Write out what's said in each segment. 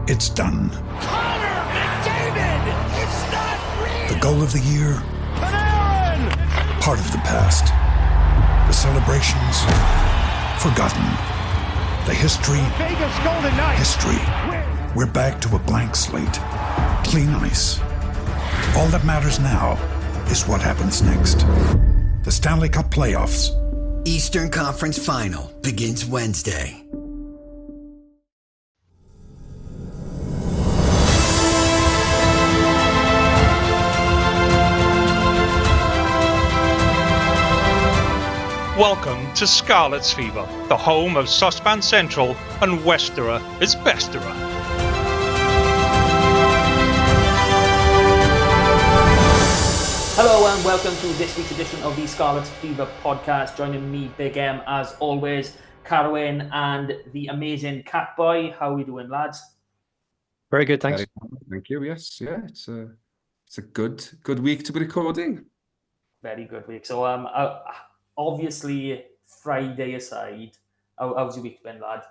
It's done. Connor McDavid! It's not real! The goal of the year, Panarin! part of the past. The celebrations, forgotten. The history, Vegas Golden Knights! history. We're back to a blank slate. Clean ice. All that matters now is what happens next. The Stanley Cup playoffs. Eastern Conference Final begins Wednesday. Welcome to Scarlets Fever, the home of Saucepan Central and Westerer is Besterer. Hello and welcome to this week's edition of the Scarlets Fever podcast. Joining me, Big M, as always, Carwyn and the amazing Catboy. How are we doing, lads? Very good, thanks. Thank you. Yes, yeah, it's a good week to be recording. Very good week. So, obviously, Friday aside, how's your week been, lad?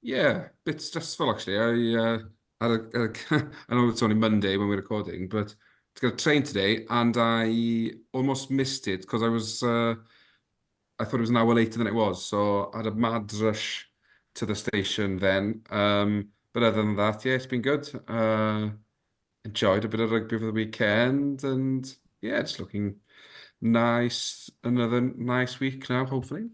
Yeah, bit stressful actually. I know it's only Monday when we're recording, but to get a train today, and I almost missed it because I thought it was an hour later than it was, so I had a mad rush to the station then. But other than that, yeah, it's been good. Enjoyed a bit of rugby over the weekend, and yeah, it's looking nice. Another nice week now, hopefully.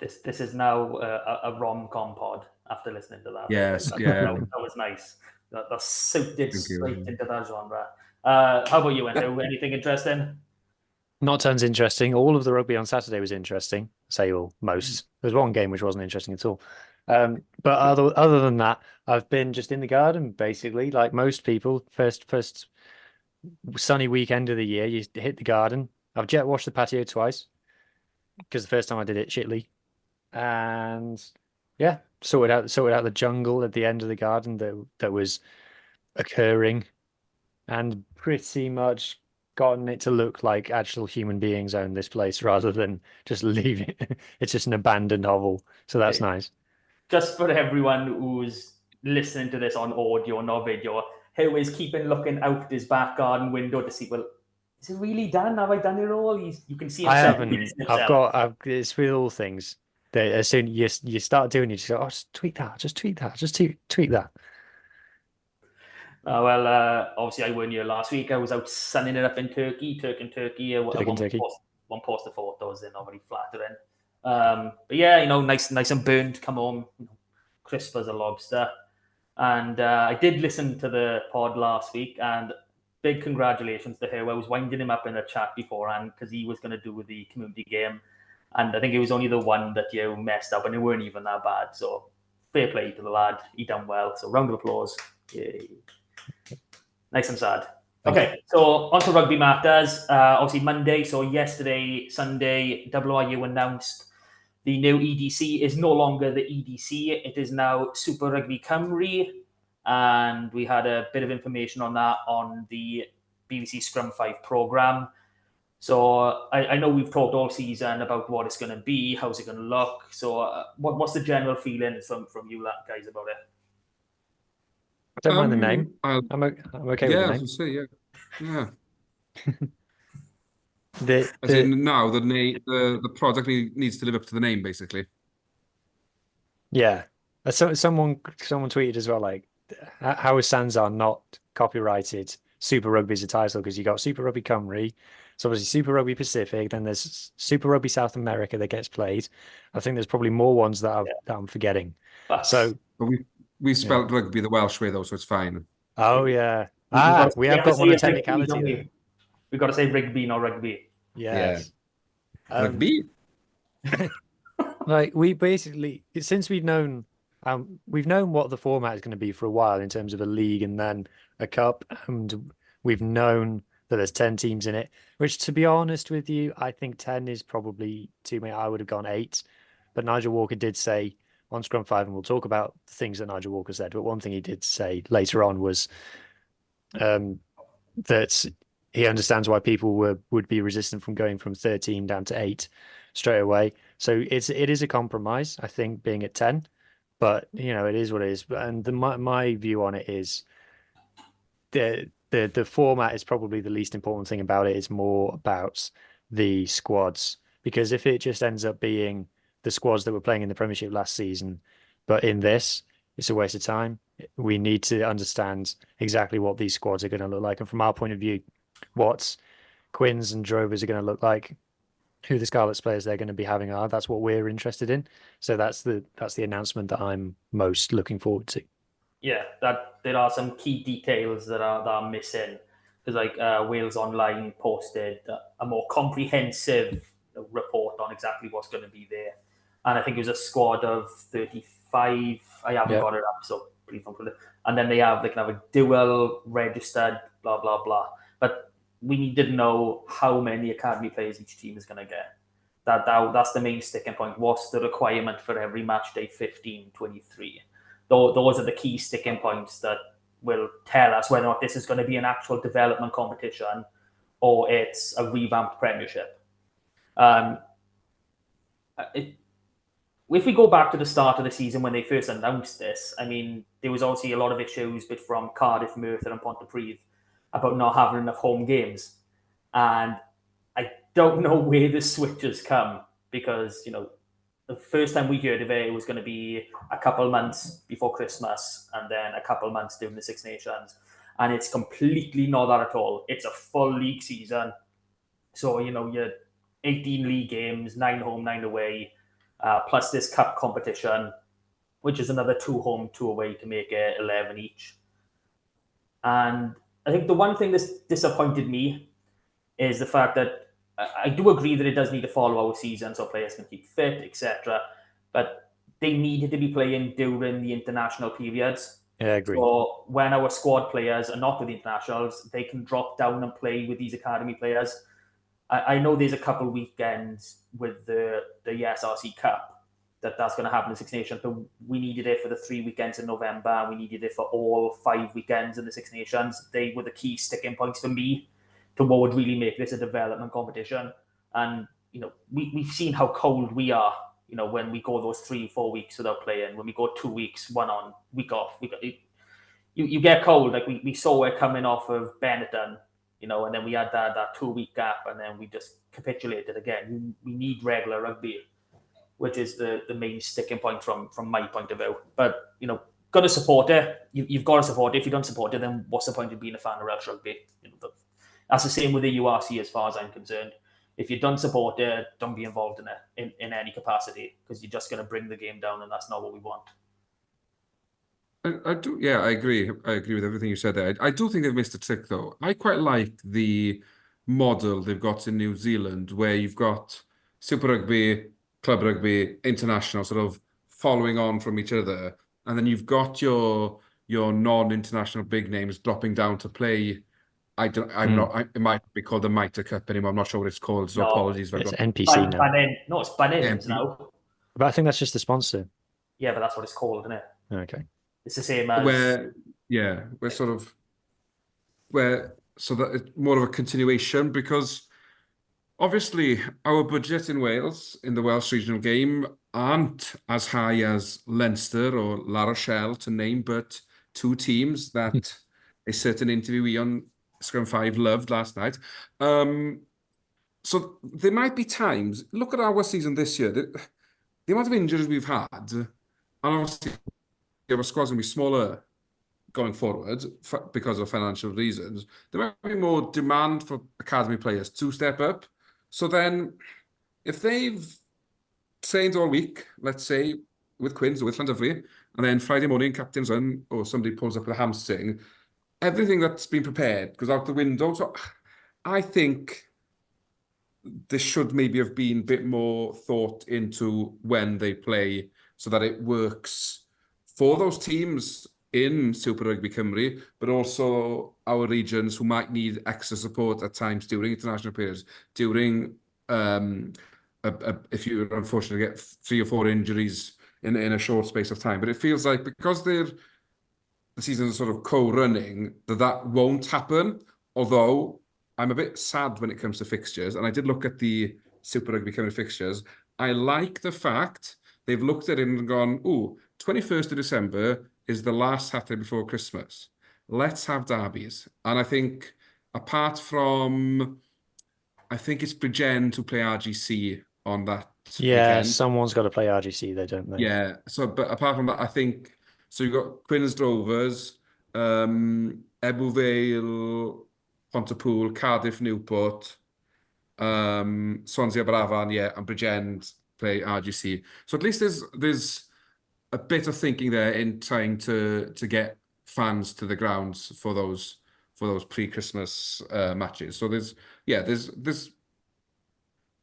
This is now a rom-com pod after listening to that. Yes, that, yeah. That was nice. That suited Thank you. straight into that genre. How about you, Andrew? Anything interesting? Not tons interesting. All of the rugby on Saturday was interesting. Say all, most. There was one game which wasn't interesting at all. But other than that, I've been just in the garden, basically, like most people. First sunny weekend of the year, you hit the garden. I've jet washed the patio twice because the first time I did it shitly, and yeah, sorted out the jungle at the end of the garden that was occurring, and pretty much gotten it to look like actual human beings own this place rather than just leaving it. It's just an abandoned hovel, so that's nice. Just for everyone who's listening to this on audio, not video, who is keeping looking out his back garden window to see, well, is it really done? Have I done it all? You can see himself. I haven't. It's with all things. As soon you start doing it, you just go, oh, just tweet that, just tweet that. Obviously I weren't here last week. I was out sunning it up in Turkey. One post of photos, they're not very flattering. But yeah, nice and burnt, come home, crisp as a lobster. And I did listen to the pod last week, and big congratulations to him. I was winding him up in a chat beforehand because he was going to do the community game. And I think it was only the one that you messed up, and it weren't even that bad. So fair play to the lad. He done well. So round of applause. Yay. Nice and sad. Okay, so on to rugby matters. Obviously Monday, so yesterday, Sunday, WRU announced the new EDC is no longer the EDC. It is now Super Rugby Cymru. And we had a bit of information on that on the BBC Scrum 5 programme. So I know we've talked all season about what it's going to be, how's it going to look. So what's the general feeling from you guys about it? I don't mind the name. I'm okay with the name. Yeah, I was going to say, yeah. As in now, the product needs to live up to the name, basically. Yeah. So someone tweeted as well, like, how is Sanzar not copyrighted Super Rugby as a title? Because you got Super Rugby Cymru, so obviously Super Rugby Pacific, then there's Super Rugby South America that gets played. I think there's probably more ones that I'm forgetting. But we spelled rugby the Welsh way though, so it's fine. Oh yeah. We have got one of technicality. We've got to say Rigby, not rugby. Yes. Yeah. Rugby. Like we basically, since we've known what the format is going to be for a while in terms of a league and then a cup, and we've known that there's 10 teams in it, which, to be honest with you, I think 10 is probably too many. I would have gone 8, but Nigel Walker did say on Scrum 5, and we'll talk about the things that Nigel Walker said, but one thing he did say later on was that he understands why people would be resistant from going from 13 down to 8 straight away. So it is a compromise, I think, being at 10. But it is what it is. And my view on it is the format is probably the least important thing about it. It's more about the squads, because if it just ends up being the squads that were playing in the Premiership last season, but in this, it's a waste of time. We need to understand exactly what these squads are going to look like, and from our point of view, what Quins and Drovers are going to look like, who the Scarlets players they're going to be having are. That's what we're interested in. So that's the announcement that I'm most looking forward to. Yeah, that there are some key details that are missing, because Wales Online posted a more comprehensive report on exactly what's going to be there, and I think it was a squad of 35. I haven't got it up, so please don't put it. And then they can have a dual registered, blah blah blah. But we need to know how many academy players each team is going to get. That's the main sticking point. What's the requirement for every match day 15, 23? Those are the key sticking points that will tell us whether or not this is going to be an actual development competition or it's a revamped Premiership. If we go back to the start of the season when they first announced this, I mean, there was obviously a lot of issues from Cardiff, Merthyr and Pontypridd about not having enough home games. And I don't know where the switches come, because, the first time we heard of it, it was going to be a couple months before Christmas and then a couple months during the Six Nations. And it's completely not that at all. It's a full league season. So, you're 18 league games, 9 home, 9 away, plus this cup competition, which is another 2 home, 2 away to make it 11 each. And I think the one thing that's disappointed me is the fact that I do agree that it does need to follow our season so players can keep fit, etc. But they needed to be playing during the international periods. Yeah, I agree. So when our squad players are not with the internationals, they can drop down and play with these academy players. I know there's a couple weekends with the SRC Cup that's going to happen in Six Nations, but we needed it for the 3 weekends in November. We needed it for all 5 weekends in the Six Nations. They were the key sticking points for me to what would really make this a development competition. And, we've seen how cold we are, when we go those 3-4 weeks without playing, when we go 2 weeks, one on, week off, you get cold. Like we saw it coming off of Benetton, and then we had that 2-week gap, and then we just capitulated again. We need regular rugby, which is the main sticking point from my point of view. But, got to support it. You've got to support it. If you don't support it, then what's the point of being a fan of Welsh rugby? That's the same with the URC as far as I'm concerned. If you don't support it, don't be involved in it in any capacity, because you're just going to bring the game down, and that's not what we want. I do. Yeah, I agree. I agree with everything you said there. I do think they've missed a trick, though. I quite like the model they've got in New Zealand, where you've got Super Rugby, Club Rugby, International, sort of following on from each other, and then you've got your non-international big names dropping down to play. It might be called the Mitre Cup anymore. I'm not sure what it's called, so apologies. It's NPC now. No, it's Bunnings now. But I think that's just the sponsor. Yeah, but that's what it's called, isn't it? Okay. It's the same as so that it's more of a continuation, because obviously our budget in Wales in the Welsh regional game aren't as high as Leinster or La Rochelle, to name but 2 teams that a certain interviewee on Scrum 5 loved last night. So there might be times, look at our season this year, the amount of injuries we've had, and obviously our squad's going to be smaller going forward because of financial reasons. There might be more demand for academy players to step up. So then, if they've trained all week, let's say, with Quins or with Llanddyfri, and then Friday morning captain's run, or somebody pulls up with a hamstring, everything that's been prepared goes out the window. So I think there should maybe have been a bit more thought into when they play, so that it works for those teams in Super Rugby Cymru, but also our regions who might need extra support at times during international periods, during if you're unfortunate to get 3 or 4 injuries in a short space of time. But it feels like because the season is sort of co-running, that won't happen. Although I'm a bit sad when it comes to fixtures, and I did look at the Super Rugby Cymru fixtures. I like the fact they've looked at it and gone, ooh, 21st of December is the last Saturday before Christmas. Let's have derbies. And I think apart from, I think it's Bridgend who play RGC on that Yeah, weekend. someone's got to play RGC, they don't they? Yeah. So, but apart from that, I think, so you've got Quins Drovers, Ebbw Vale, Pontypool, Cardiff, Newport, Swansea, Aberafan, yeah, and Bridgend play RGC. So at least there's a bit of thinking there in trying to get fans to the grounds for those pre-Christmas matches. So there's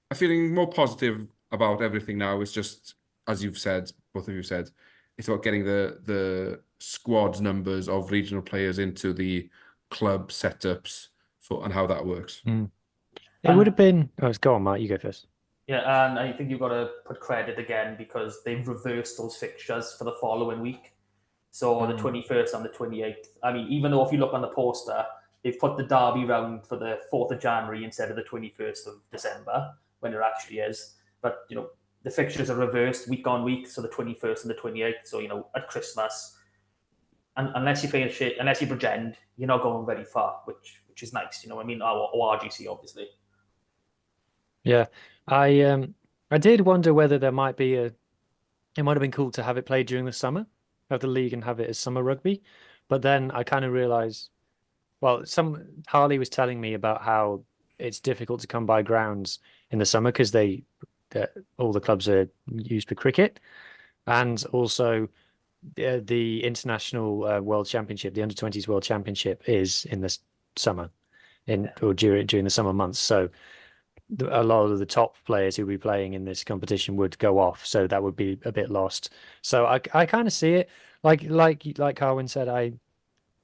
a feeling more positive about everything now. It's just, as you've said, both of you said, it's about getting the squad numbers of regional players into the club setups and how that works. It would have been. Oh, go on, Mark. You go first. Yeah, and I think you've got to put credit again because they've reversed those fixtures for the following week. So the 21st and the 28th. I mean, even though if you look on the poster, they've put the derby round for the 4th of January instead of the 21st of December, when it actually is. But, the fixtures are reversed week on week, so the 21st and the 28th. So, at Christmas, and unless you're Bridgend, you're not going very far, which is nice. I mean, or RGC, obviously. Yeah, I did wonder whether there might be it might have been cool to have it played during the summer of the league and have it as summer rugby, but then I kind of realized, well, Harley was telling me about how it's difficult to come by grounds in the summer because all the clubs are used for cricket, and also the international World Championship, the Under-20s World Championship, is in the summer, or during the summer months, so. A lot of the top players who will be playing in this competition would go off, so that would be a bit lost. So I kind of see it like Carwyn said.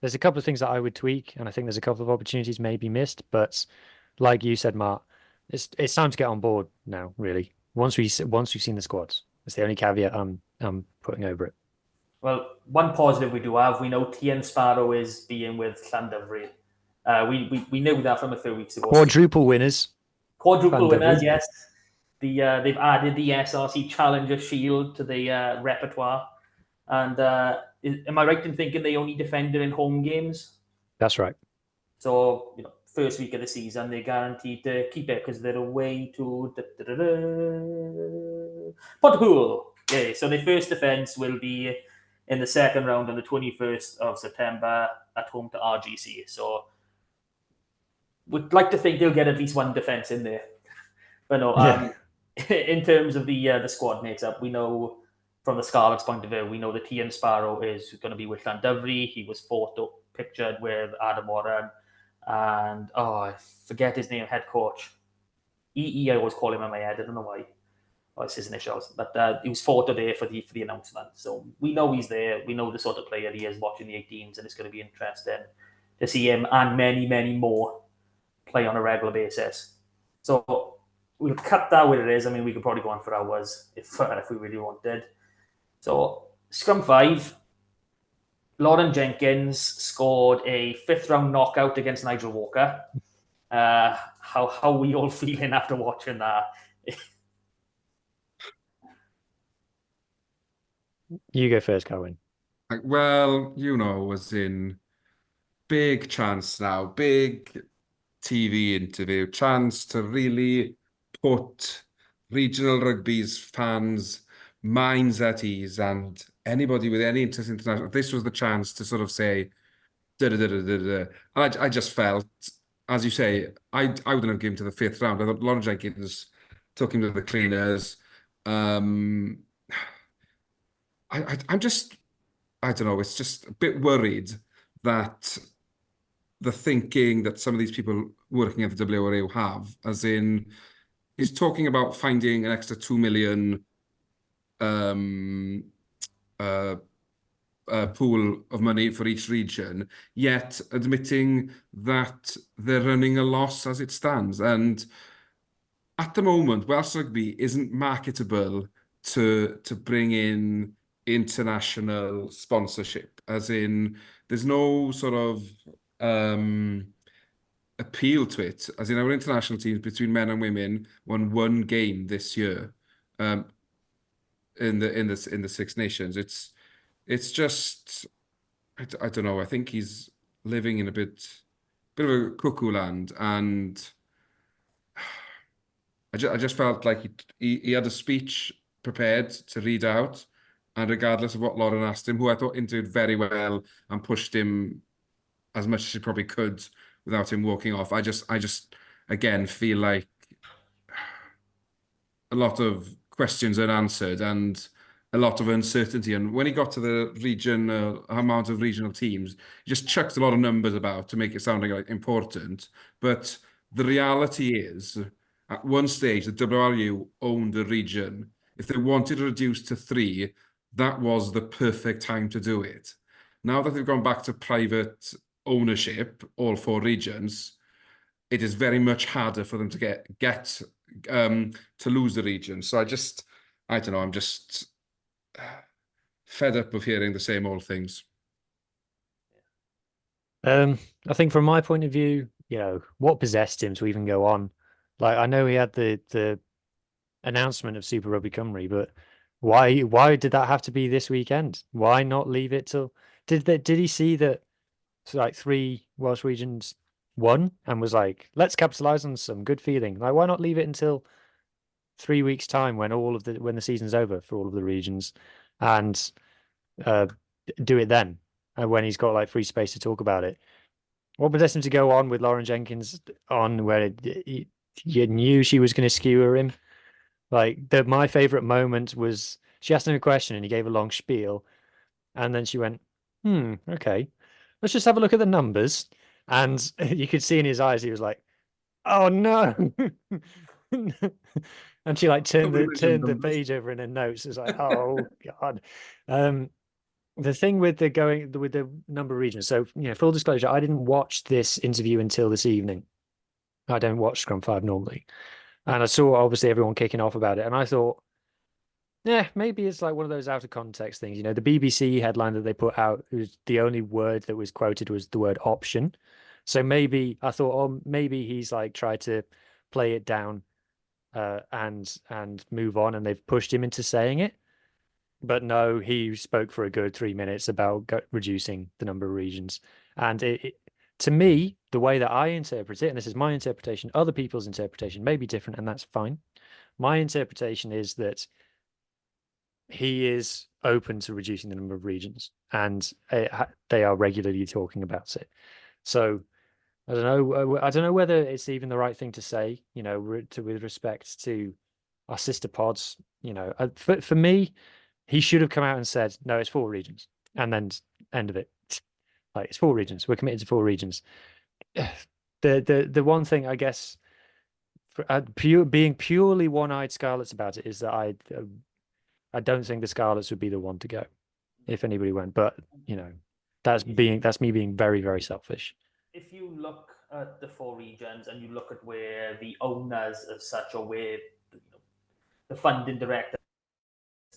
There's a couple of things that I would tweak, and I think there's a couple of opportunities maybe missed. But like you said, Mark, it's time to get on board now. Really, once we've seen the squads, that's the only caveat I'm putting over it. Well, one positive we do have, we know TN Sparrow is being with Llandovery. We knew that from a few weeks ago. Quadruple winners. Quadruple winners, yes. They've added the SRC Challenger Shield to the repertoire. And am I right in thinking they only defended in home games? That's right. So, first week of the season, they're guaranteed to keep it because they're away to Pontypool. Yeah, so their first defence will be in the second round on the 21st of September at home to RGC. So, would like to think they'll get at least one defence in there. But no, in terms of the squad makes up, we know from the Scarlets' point of view, we know that Ian Sparrow is going to be with Llandovery. He was pictured with Adam Warren and, I forget his name, head coach. I always call him in my head. I don't know why. Oh, it's his initials. But he was photo there for the announcement. So we know he's there. We know the sort of player he is watching the 18s, and it's going to be interesting to see him and many, many more play on a regular basis. So we'll cut that where it is. I mean, we could probably go on for hours if we really wanted. So scrum 5, Lauren Jenkins scored a 5th round knockout against Nigel Walker. How are we all feeling after watching that? You go first, Carwyn. Well, was in big chance now, big TV interview, chance to really put regional rugby's fans' minds at ease, and anybody with any interest in international. This was the chance to sort of say, da da da da da da. And I just felt, as you say, I wouldn't have given to the 5th round. I thought Lauren Jenkins took him to the cleaners. I'm just, I don't know. It's just a bit worried that the thinking that some of these people working at the WRA have, as in, he's talking about finding an extra 2 million pool of money for each region, yet admitting that they're running a loss as it stands. And at the moment, Welsh rugby isn't marketable to bring in international sponsorship, as in there's no sort of appeal to it, as in our international teams between men and women won one game this year in the Six Nations. It's just, I don't know. I think he's living in a bit of a cuckoo land, and I just felt like he had a speech prepared to read out, and regardless of what Lauren asked him, who I thought interviewed very well and pushed him as much as she probably could without him walking off. I just again feel like a lot of questions unanswered and a lot of uncertainty. And when he got to the amount of regional teams, he just chucked a lot of numbers about to make it sound like important. But the reality is, at one stage, the WRU owned the region. If they wanted to reduce to 3, that was the perfect time to do it. Now that they've gone back to private ownership, all 4 regions, it is very much harder for them to get to lose the region. So I don't know, I'm just fed up of hearing the same old things. I think from my point of view, what possessed him to even go on? Like, I know he had the announcement of Super Rugby Cymru, but why did that have to be this weekend? Why not leave it till did he see that like 3 Welsh regions won and was like, let's capitalize on some good feeling? Like, why not leave it until 3 weeks time when when the season's over for all of the regions, and do it then, when he's got like free space to talk about it? What possessed him to go on with Lauren Jenkins on where you knew she was going to skewer him? Like, my favorite moment was she asked him a question and he gave a long spiel, and then she went, okay, let's just have a look at the numbers. And you could see in his eyes he was like, oh no. And she like turned the page over in her notes. It's like, oh god. The thing with the number of regions. So, full disclosure, I didn't watch this interview until this evening. I don't watch Scrum 5 normally. And I saw obviously everyone kicking off about it. And I thought, yeah, maybe it's like one of those out of context things. The BBC headline that they put out, was the only word that was quoted was the word option. So maybe I thought, oh, maybe he's like tried to play it down and move on, and they've pushed him into saying it. But no, he spoke for a good 3 minutes about reducing the number of regions. And to me, the way that I interpret it, and this is my interpretation, other people's interpretation may be different, and that's fine. My interpretation is that he is open to reducing the number of regions, and they are regularly talking about it. So I don't know. I don't know whether it's even the right thing to say, with respect to our sister pods. For me, he should have come out and said, no, it's 4 regions, and then end of it. Like, it's 4 regions. We're committed to 4 regions. The one thing, I guess, being purely one-eyed Scarlets about it, is that I don't think the Scarlets would be the one to go if anybody went. But that's me being very, very selfish. If you look at the 4 regions and you look at where the owners as such, or where the funding director,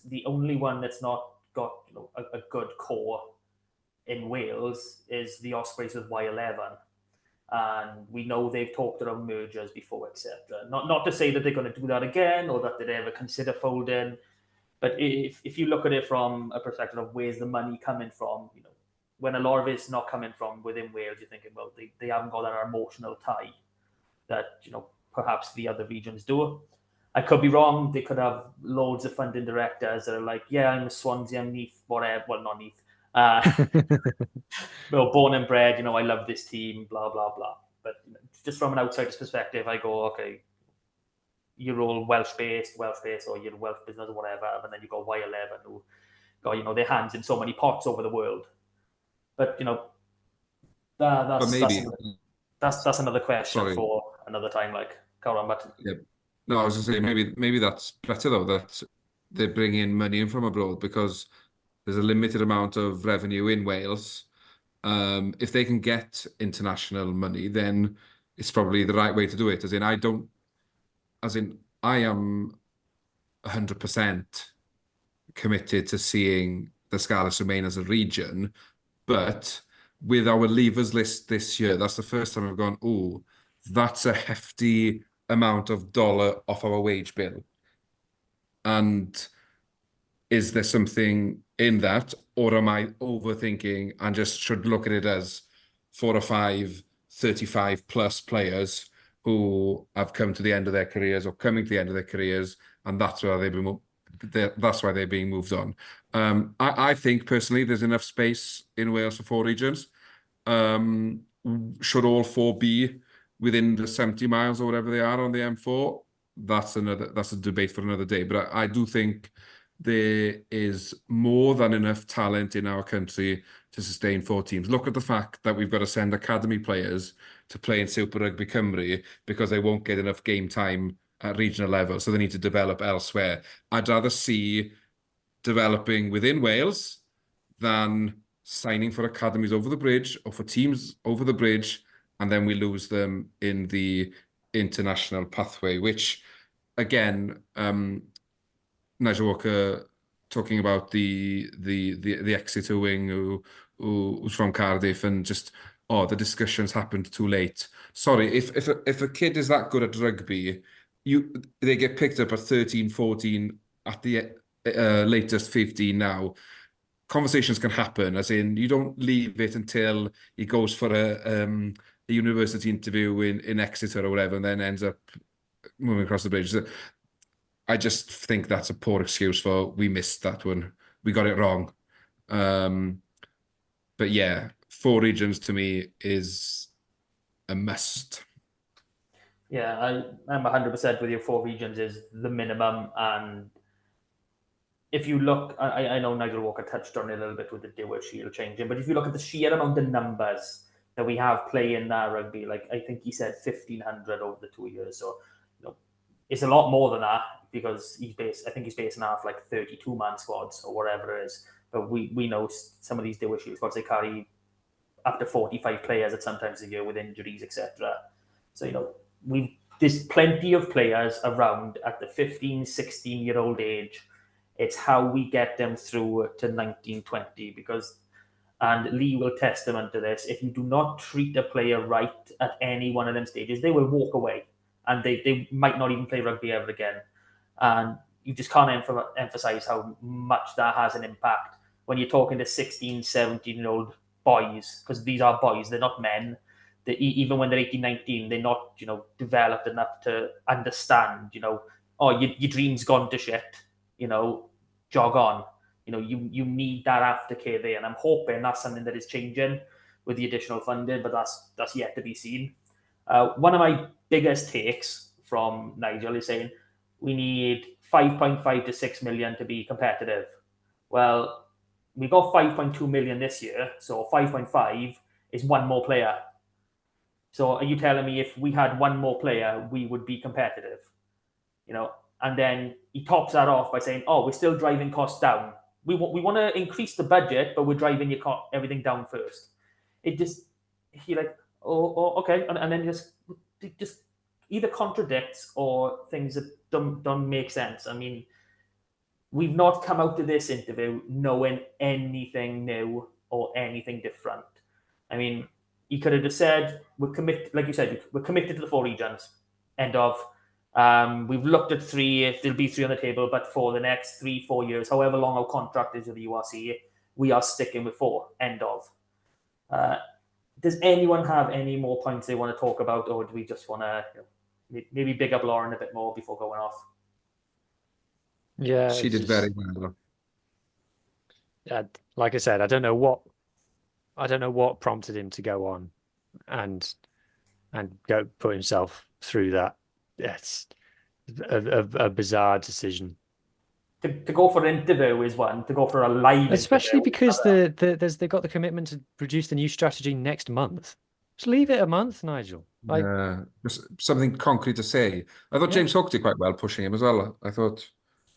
the only one that's not got a good core in Wales is the Ospreys with Y11. And we know they've talked about mergers before, etc. Not to say that they're going to do that again or that they'd ever consider folding, but if you look at it from a perspective of where's the money coming from, when a lot of it's not coming from within Wales, you're thinking, well, they haven't got that emotional tie that perhaps the other regions do. I could be wrong. They could have loads of funding directors that are like, yeah, I'm a Swansea, I'm Neath, whatever. Well, not Neath. Well, born and bred, I love this team, blah, blah, blah. But just from an outsider's perspective, I go, okay, you're all Welsh-based, or you're Welsh business or whatever, and then you got Y11 who got, their hands in so many pots over the world. But, that's another question for another time, like, go on, but... Yeah. No, I was going to say, maybe that's better, though, that they bring in money in from abroad, because there's a limited amount of revenue in Wales. If they can get international money, then it's probably the right way to do it. I am 100% committed to seeing the Scarlets remain as a region, but with our leavers list this year, that's the first time I've gone, oh, that's a hefty amount of dollar off our wage bill. And is there something in that, or am I overthinking and just should look at it as 4 or 5 35 plus players who have come to the end of their careers or coming to the end of their careers, and that's why they're being moved on. I think personally there's enough space in Wales for 4 regions. Should all 4 be within the 70 miles or whatever they are on the M4? That's a debate for another day. But I do think there is more than enough talent in our country to sustain 4 teams. Look at the fact that we've got to send academy players to play in Super Rugby Cymru because they won't get enough game time at regional level, so they need to develop elsewhere. I'd rather see developing within Wales than signing for academies over the bridge or for teams over the bridge, and then we lose them in the international pathway, which, again, Nigel Walker talking about the Exeter wing who's from Cardiff, and just, the discussions happened too late. Sorry, if a kid is that good at rugby, they get picked up at 13, 14, at the latest 15 now. Conversations can happen, as in you don't leave it until he goes for a university interview in Exeter or whatever, and then ends up moving across the bridge. I just think that's a poor excuse for we missed that one. We got it wrong. But yeah, 4 regions to me is a must. Yeah, I'm 100% with you. 4 regions is the minimum. And if you look, I know Nigel Walker touched on it a little bit with the Dewar Shield changing, but if you look at the sheer amount of numbers that we have playing that rugby, like I think he said 1,500 over the 2 years. So, it's a lot more than that, because I think he's basing off like 32-man squads or whatever it is. But we know some of these Dewar Shield squads, they carry up to 45 players at sometimes a year with injuries, etc. So, there's plenty of players around at the 15, 16-year-old age. It's how we get them through to 1920, and Lee will testament to this, if you do not treat a player right at any one of them stages, they will walk away and they might not even play rugby ever again. And you just can't emphasize how much that has an impact when you're talking to 16, 17-year-old boys, because these are boys, they're not men. Even when they're 18, 19, they're not, developed enough to understand, your dream's gone to shit, jog on. You need that aftercare there, and I'm hoping that's something that is changing with the additional funding, but that's yet to be seen. One of my biggest takes from Nigel is saying we need 5.5 to 6 million to be competitive. Well, we got 5.2 million this year, so 5.5 is 1 more player. So are you telling me if we had 1 more player, we would be competitive? And then he tops that off by saying, we're still driving costs down. We want to increase the budget, but we're driving everything down first. Okay. And then just either contradicts or things that don't make sense. I mean, we've not come out to this interview knowing anything new or anything different. I mean, he could have just said, we're committed, like you said, we're committed to the 4 regions. End of. We've looked at 3, there'll be 3 on the table, but for the next 3-4 years, however long our contract is with the URC, we are sticking with 4. End of. Does anyone have any more points they want to talk about, or do we just want to maybe big up Lauren a bit more before going off? Yeah, she did very well. Yeah, like I said, I don't know what prompted him to go on and go put himself through that. It's a bizarre decision. To go for an interview is one. To go for a live, especially because they've got the commitment to produce the new strategy next month. Just leave it a month, Nigel. Just something concrete to say. I thought James Hook did quite well pushing him as well. I thought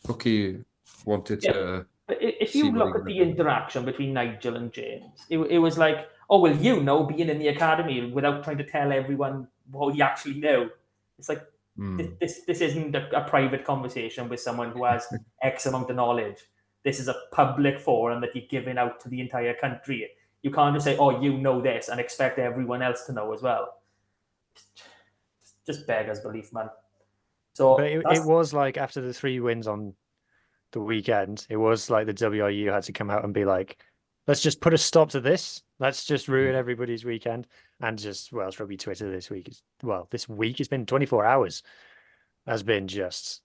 Hooky wanted to. But if you look at the interaction between Nigel and James, it was like, being in the academy without trying to tell everyone what he actually knew. It's like, this isn't a private conversation with someone who has X amount of knowledge. This is a public forum that you're giving out to the entire country. You can't just say, this, and expect everyone else to know as well. Just beggars belief, man. So but it was like after the 3 wins on the weekend, it was like the WRU had to come out and be like, let's just put a stop to this. Let's just ruin everybody's weekend. And just, well, it's rugby Twitter this week. This week, it's been 24 hours, has been just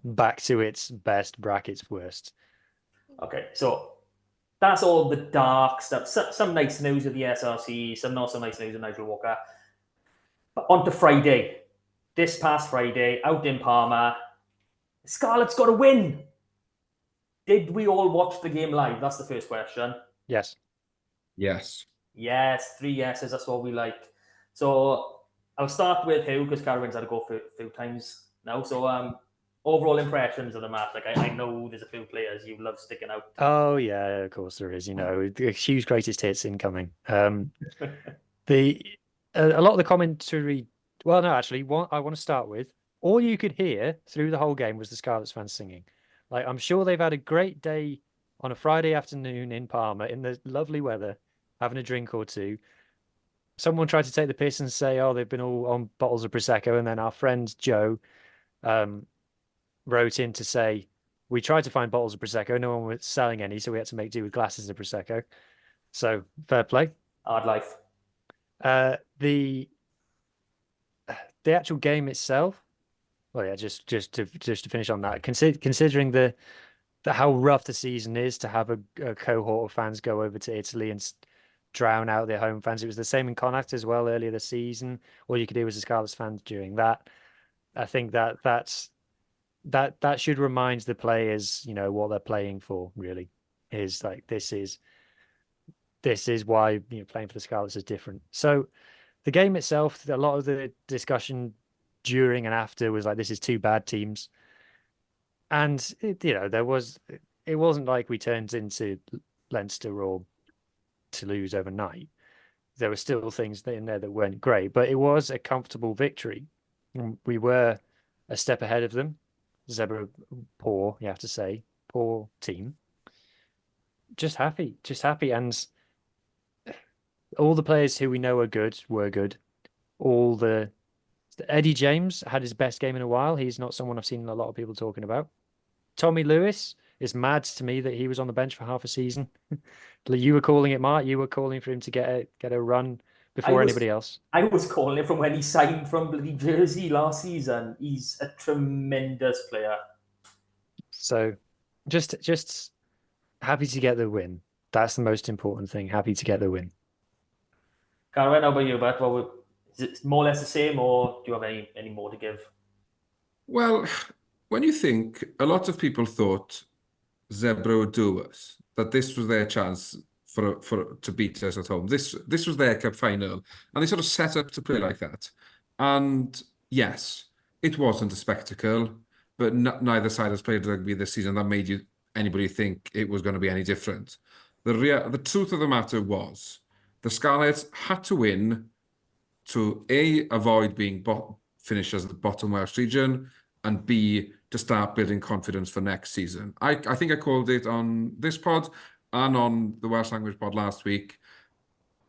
back to its best, brackets worst. Okay, so that's all the dark stuff. Some nice news with the SRC, some not so nice news with Nigel Walker. But on to Friday. This past Friday, out in Parma, Scarlets got a win. Did we all watch the game live? That's the first question. Yes. Yes. Yes, 3 yeses. That's what we like. So I'll start with Hugh because Carowin's had to go a few times now. So overall impressions of the match. Like I know there's a few players you love sticking out. Oh yeah, of course there is. Hugh's greatest hits incoming. A lot of the commentary. Well, no, actually, I want to start with all you could hear through the whole game was the Scarlets fans singing. Like I'm sure they've had a great day on a Friday afternoon in Parma in the lovely weather, having a drink or two. Someone tried to take the piss and say, "Oh, they've been all on bottles of prosecco," and then our friend Joe wrote in to say, "We tried to find bottles of prosecco, no one was selling any, so we had to make do with glasses of prosecco." So fair play. Hard life. The actual game itself, well, yeah, just to finish on that, considering the how rough the season is, to have a cohort of fans go over to Italy and drown out their home fans. It was the same in Connacht as well earlier this season. All you could do was the Scarlets fans during that. I think that should remind the players, what they're playing for. Really, is like this is why playing for the Scarlets is different. So the game itself, a lot of the discussion during and after was like, this is two bad teams. And, it wasn't like we turned into Leinster or Toulouse overnight. There were still things in there that weren't great, but it was a comfortable victory. We were a step ahead of them. Zebra, poor, you have to say, poor team. Just happy. And all the players who we know are good were good. Eddie James had his best game in a while. He's not someone I've seen a lot of people talking about. Tommy Lewis is mad to me that he was on the bench for half a season. You were calling it, Mark. You were calling for him to get a run before anybody else. I was calling it from when he signed from bloody Jersey last season. He's a tremendous player. So, just happy to get the win. That's the most important thing. Happy to get the win. Carwyn, how about you, Bert? Is it more or less the same, or do you have any more to give? Well, when you think, a lot of people thought Zebra would do us, that this was their chance to beat us at home. This was their cup final, and they sort of set up to play like that. And yes, it wasn't a spectacle, but neither side has played rugby this season that made anybody think it was going to be any different. The truth of the matter was, the Scarlets had to win to A, avoid being finished as the bottom Welsh region, and B, to start building confidence for next season. I think I called it on this pod and on the Welsh language pod last week.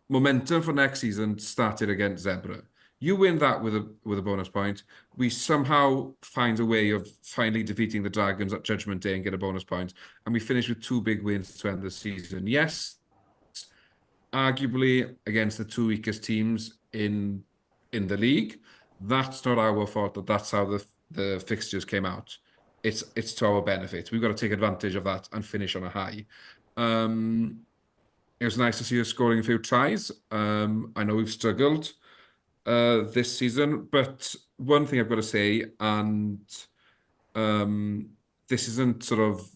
Momentum for next season started against Zebra. You win that with a bonus point. We somehow find a way of finally defeating the Dragons at Judgment Day and get a bonus point. And we finish with 2 big wins to end the season. Yes, arguably against the 2 weakest teams in the league. That's not our fault. That's how the fixtures came out. It's to our benefit. We've got to take advantage of that and finish on a high. It was nice to see us scoring a few tries. I know we've struggled this season, but one thing I've got to say, and this isn't sort of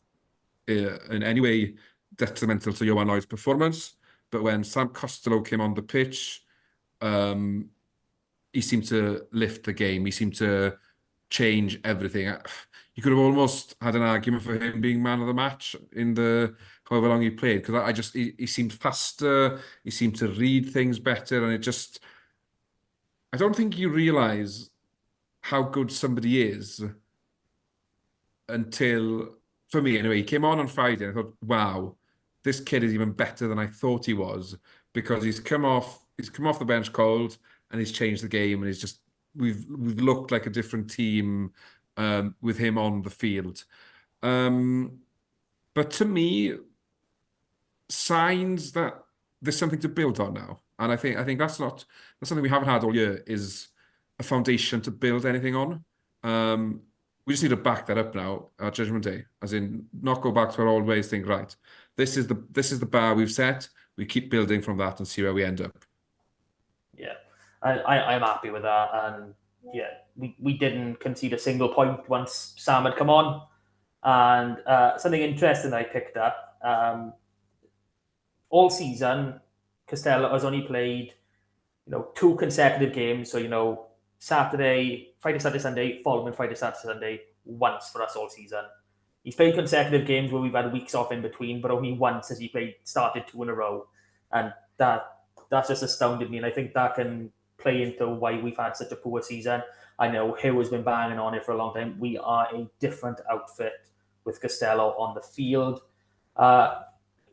in any way detrimental to Johan Lloyd's performance, but when Sam Costello came on the pitch, he seemed to lift the game. He seemed to change everything. You could have almost had an argument for him being man of the match in the however long he played, because he seemed faster. He seemed to read things better, and I don't think you realise how good somebody is until, for me anyway, he came on Friday and I thought, wow, this kid is even better than I thought he was, because he's come off the bench cold and he's changed the game, and we've looked like a different team with him on the field. But to me, signs that there's something to build on now. And I think that's something we haven't had all year, is a foundation to build anything on. We just need to back that up now at Judgment Day, as in not go back to our old ways. Think, right, this is the bar we've set. We keep building from that and see where we end up. Yeah, I'm happy with that, and yeah, we didn't concede a single point once Sam had come on. And something interesting I picked up, all season, Costello has only played, 2 consecutive games. So, Friday, Saturday, Sunday, following Friday, Saturday, Sunday, once for us all season. He's played consecutive games where we've had weeks off in between, but only once has he started 2 in a row. And that's just astounded me. And I think that can play into why we've had such a poor season. I know Hill has been banging on it for a long time. We are a different outfit with Costello on the field.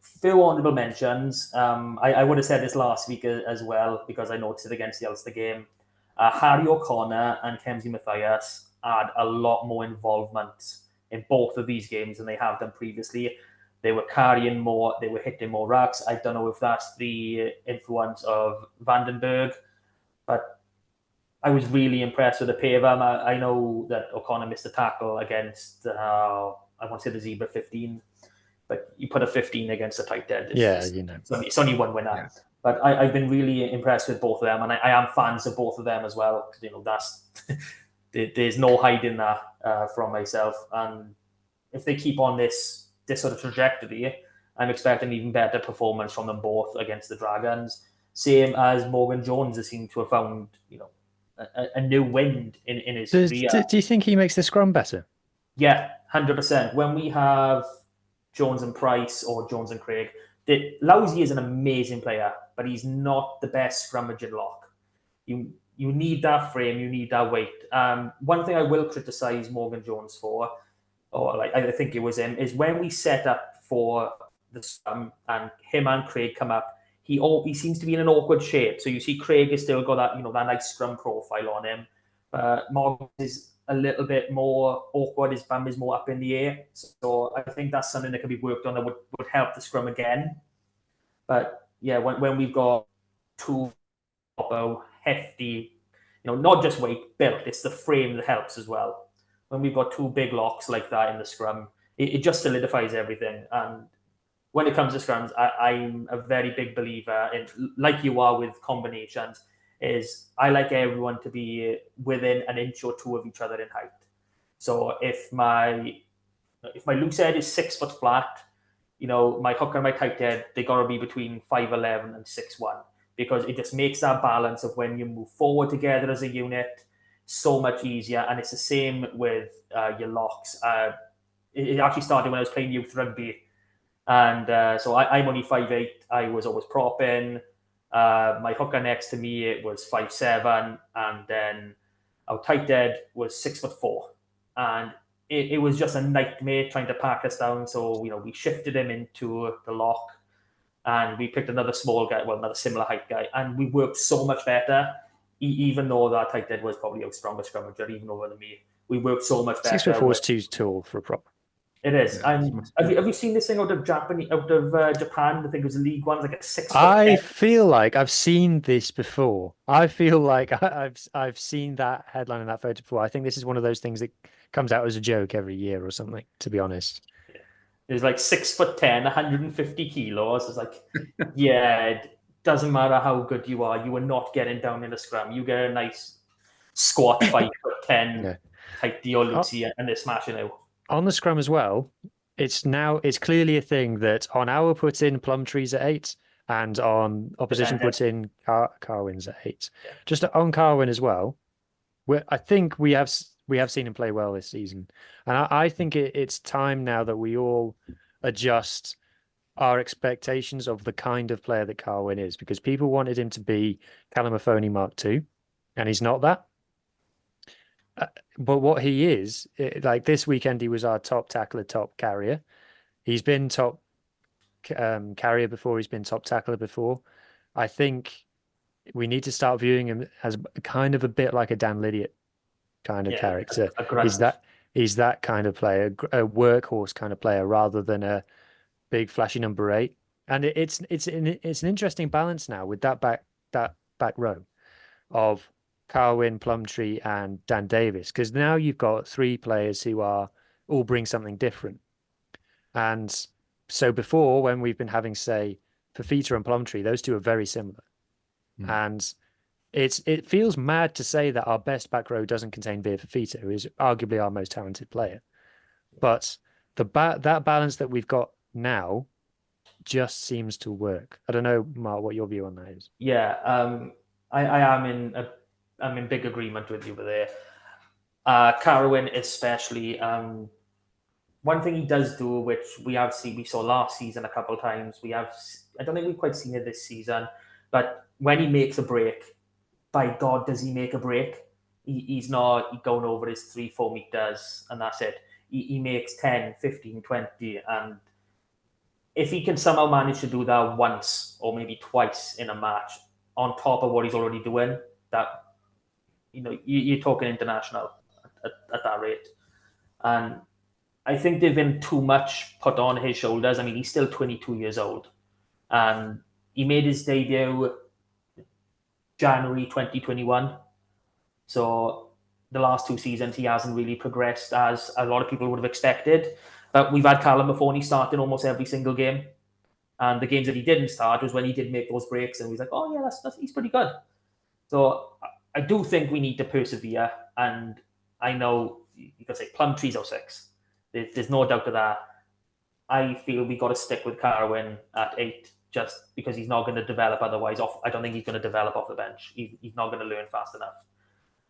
Few honourable mentions. I would have said this last week as well, because I noticed it against the Ulster game. Harry O'Connor and Kemsey Mathias had a lot more involvement in both of these games than they have done previously. They were carrying more, they were hitting more racks. I don't know if that's the influence of Vandenberg, but I was really impressed with the pair of them. I know that O'Connor missed a tackle against, I want to say the Zebra 15, but you put a 15 against a tight end. It's only one winner. Yeah. But I've been really impressed with both of them, and I am fans of both of them as well. That's there's no hiding that from myself. And if they keep on this sort of trajectory, I'm expecting even better performance from them both against the Dragons. Same as Morgan Jones has seemed to have found, a new wind in his career. Do you think he makes the scrum better? Yeah, 100%. When we have Jones and Price or Jones and Craig, Lousy is an amazing player, but he's not the best scrummaging lock. You need that frame, you need that weight. One thing I will criticise Morgan Jones for, I think it was him, is when we set up for the scrum and him and Craig come up, he seems to be in an awkward shape. So you see Craig has still got that, that nice scrum profile on him. Morgan is a little bit more awkward. His bum is more up in the air. So I think that's something that can be worked on that would help the scrum again. But yeah, when we've got 2 hefty, not just weight, built, it's the frame that helps as well. When we've got 2 big locks like that in the scrum, it just solidifies everything. And when it comes to scrums, I'm a very big believer in, like you are with combinations, is I like everyone to be within an inch or 2 of each other in height. So if my loose head is 6 foot flat, my hooker and my tight head, they got to be between 5'11" and 6'1", because it just makes that balance of when you move forward together as a unit so much easier. And it's the same with your locks. It actually started when I was playing youth rugby. And so I'm only 5'8". I was always propping. My hooker next to me, it was 5'7", and then our tight head was 6'4", and it was just a nightmare trying to pack us down. So we shifted him into the lock, and we picked another small guy, another similar height guy, and we worked so much better. Even though that tight head was probably our strongest scrummager, even over than me, we worked so much better. 6'4" is too tall for a prop. It is. Yeah, have you seen this thing out of Japan? I think it was League One, like a 6 foot. I feel like I've seen this before. I feel like I've seen that headline and that photo before. I think this is one of those things that comes out as a joke every year or something, to be honest. Yeah. It was like 6'10", 150 kilos. It's like, yeah, it doesn't matter how good you are, you are not getting down in a scrum. You get a nice squat 5'10", yeah, type Dio Lucy, and they're smashing out. On the scrum as well, it's clearly a thing that on our put in Plumtree's at 8, and on opposition put in Carwin's at 8. Yeah. Just on Carwin as well, I think we have seen him play well this season, and I think it's time now that we all adjust our expectations of the kind of player that Carwin is, because people wanted him to be Callum Mahoney Mark II, and he's not that. But what he is, like this weekend, he was our top tackler, top carrier. He's been top carrier before. He's been top tackler before. I think we need to start viewing him as kind of a bit like a Dan Lydiate kind of character. He's that kind of player, a workhorse kind of player, rather than a big flashy number 8. And it's an interesting balance now with that back row of Carwyn, Plumtree, and Dan Davis, because now you've got three players who are all bring something different. And so before, when we've been having, say, Fafita and Plumtree, those two are very similar. And it feels mad to say that our best back row doesn't contain Veer Fafita, who is arguably our most talented player. But that balance that we've got now just seems to work. I don't know, Mark, what your view on that is. Yeah, I am I'm in big agreement with you there. Carwyn especially. One thing he does do, which we saw last season a couple of times. I don't think we've quite seen it this season, but when he makes a break, by God, does he make a break? He's not going over his 3-4 meters and that's it. He makes 10, 15, 20. And if he can somehow manage to do that once or maybe twice in a match on top of what he's already doing, that, you're talking international at that rate. And I think there's been too much put on his shoulders. I mean, he's still 22 years old. And he made his debut January 2021. So the last two seasons, he hasn't really progressed as a lot of people would have expected. We've had Callum Mahoney start in almost every single game. And the games that he didn't start was when he did make those breaks and he was like, oh, yeah, he's pretty good. So I do think we need to persevere. And I know you could say Plumtree's 06. There's no doubt of that. I feel we got to stick with Carwyn at 8 just because he's not going to develop otherwise. I don't think he's going to develop off the bench. He's not going to learn fast enough.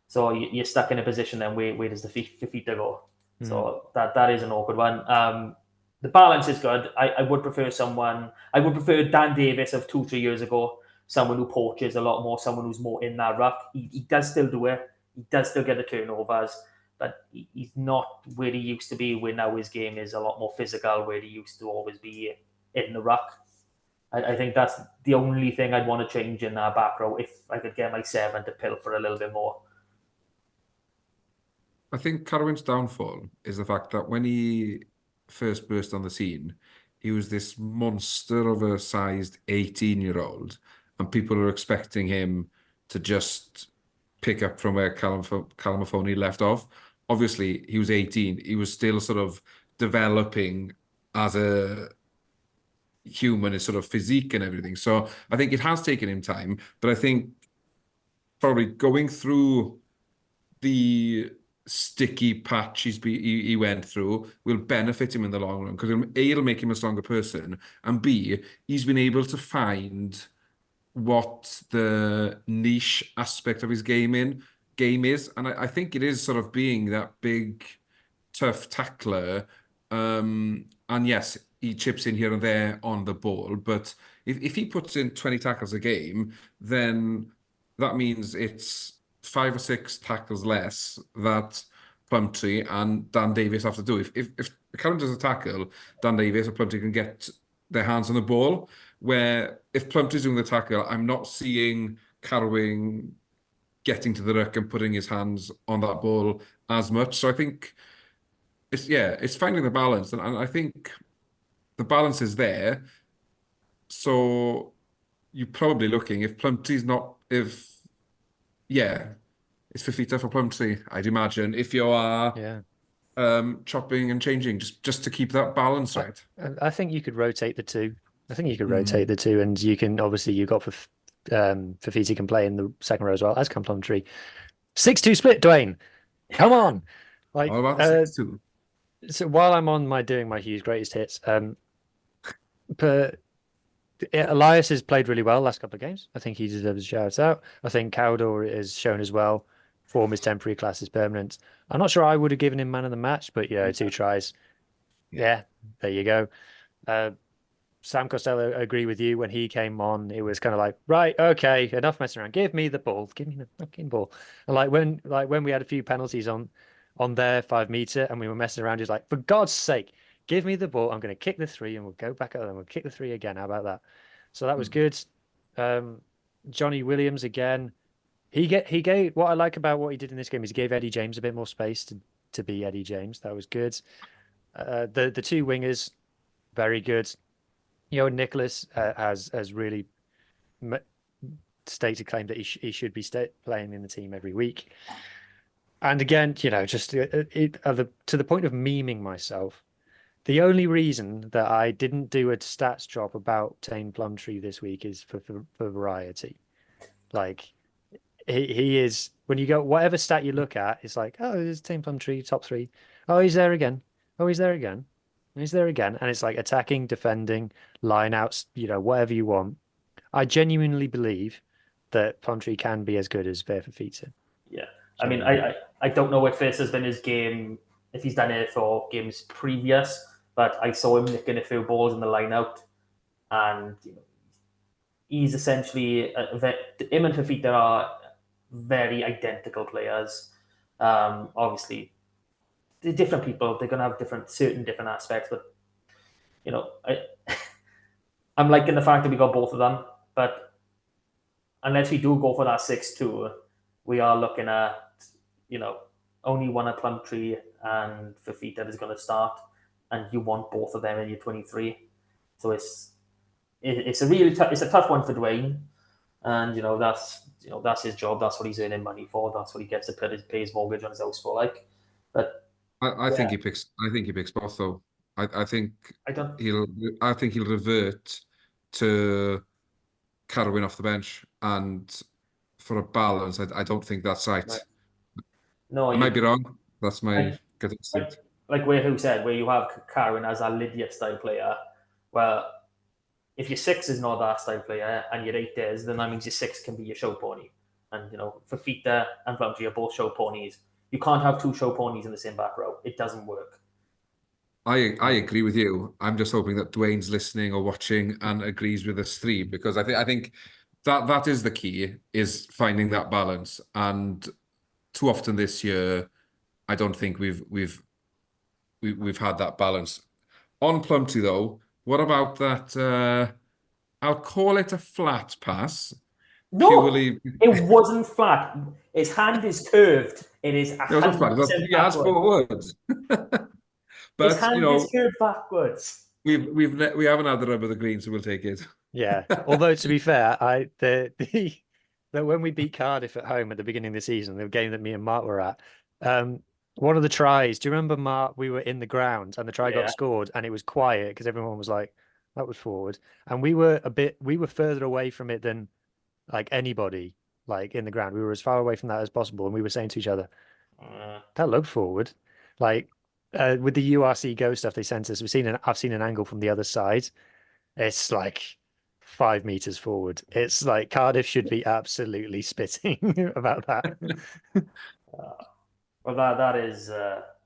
So you're stuck in a position then where does the Fafita go? So that is an awkward one. The balance is good. I would prefer Dan Davis of 2-3 years ago, someone who poaches a lot more, someone who's more in that ruck. He does still do it. He does still get the turnovers, but he's not where he used to be, where now his game is a lot more physical, where he used to always be in the ruck. I think that's the only thing I'd want to change in that back row if I could get my 7 to pilfer a little bit more. I think Carwyn's downfall is the fact that when he first burst on the scene, he was this monster of a sized 18-year-old, and people are expecting him to just pick up from where Callum Mahoney left off. Obviously, he was 18. He was still sort of developing as a human, his sort of physique and everything. So I think it has taken him time, but I think probably going through the sticky patch he went through will benefit him in the long run, because it'll make him a stronger person, and B, he's been able to find what the niche aspect of his game is, and I think it is sort of being that big tough tackler, and yes, he chips in here and there on the ball, but if he puts in 20 tackles a game, then that means it's 5 or 6 tackles less that Plumtree and Dan Davis have to do. If Callum does a tackle, Dan Davis or Plumtree can get their hands on the ball, where if Plumtree's doing the tackle, I'm not seeing Carwyn getting to the ruck and putting his hands on that ball as much. So I think it's finding the balance, and I think the balance is there. So you're probably looking, if Plumtree's not, it's Fafita for Plumtree, I'd imagine, if you are chopping and changing, just to keep that balance right. I think you could rotate the two. And you can, obviously, you've got Fafita can play in the second row as well, as can Plumtree. 6-2 split, Dwayne. Come on. Like, all about 6-2. So while I'm on doing my Hughes greatest hits, but Elias has played really well last couple of games. I think he deserves a shout out. I think Cowdor has shown as well. Form is temporary, class is permanent. I'm not sure I would have given him man of the match, but 2 tries. Yeah, there you go. Sam Costello, agree with you. When he came on, it was kind of like, right, okay, enough messing around. Give me the ball. Give me the fucking ball. And when we had a few penalties on their 5 meter and we were messing around, he's like, for God's sake, give me the ball. I'm going to kick the 3 and we'll go back up and we'll kick the 3 again. How about that? So that was good. Johnny Williams again. He gave, what I like about what he did in this game is he gave Eddie James a bit more space to be Eddie James. That was good. The 2 wingers, very good. Nicholas has really stated claim that he should be playing in the team every week. And again, just to the point of memeing myself, the only reason that I didn't do a stats drop about Tane Plumtree this week is for variety. Like he is, when you go whatever stat you look at, it's like, oh, there's Tane Plumtree top 3. Oh, he's there again. Oh, he's there again. He's there again. And it's like attacking, defending, line outs, whatever you want. I genuinely believe that Plumtree can be as good as Verfafita. Yeah. I mean, I don't know if this has been his game, if he's done it for games previous, but I saw him nicking a few balls in the line out, and he's essentially him and Fafita are very identical players. Obviously, they're different people. They're going to have certain different aspects, but I'm liking the fact that we got both of them. But unless we do go for that 6-2, we are looking at only one at Plumtree and Fafita is going to start, and you want both of them in your 23. So it's a tough one for Dwayne, and that's his job. That's what he's earning money for. That's what he gets to pay his mortgage on his house for. But I think he picks both though. I think he'll revert to Carwin off the bench, and for a balance, I don't think that's right. No, I might be wrong. That's my gut instinct. Like who said, where you have Carwin as a Lydiate style player. Well, if your 6 is not that style player and your 8 is, then that means your 6 can be your show pony. And Fafita and Plumtree are both show ponies. You can't have 2 show ponies in the same back row. It doesn't work. I agree with you. I'm just hoping that Dwayne's listening or watching and agrees with us 3, because I think that is the key, is finding that balance. And too often this year, I don't think we've had that balance. On Plumtree though, what about that? I'll call it a flat pass. No, purely... it wasn't flat. His hand is curved. It is 100% backwards. He has forwards. But his hand is curved backwards. We haven't had the rub of the green, so we'll take it. Yeah. Although to be fair, that when we beat Cardiff at home at the beginning of the season, the game that me and Mark were at, one of the tries. Do you remember, Mark? We were in the ground and the try got scored, and it was quiet because everyone was like, "That was forward," and we were further away from it than like anybody in the ground. We were as far away from that as possible, and we were saying to each other, "That looked forward." With the URC Go stuff they sent us, I've seen an angle from the other side. It's like 5 meters forward. It's like Cardiff should be absolutely spitting about that. Well,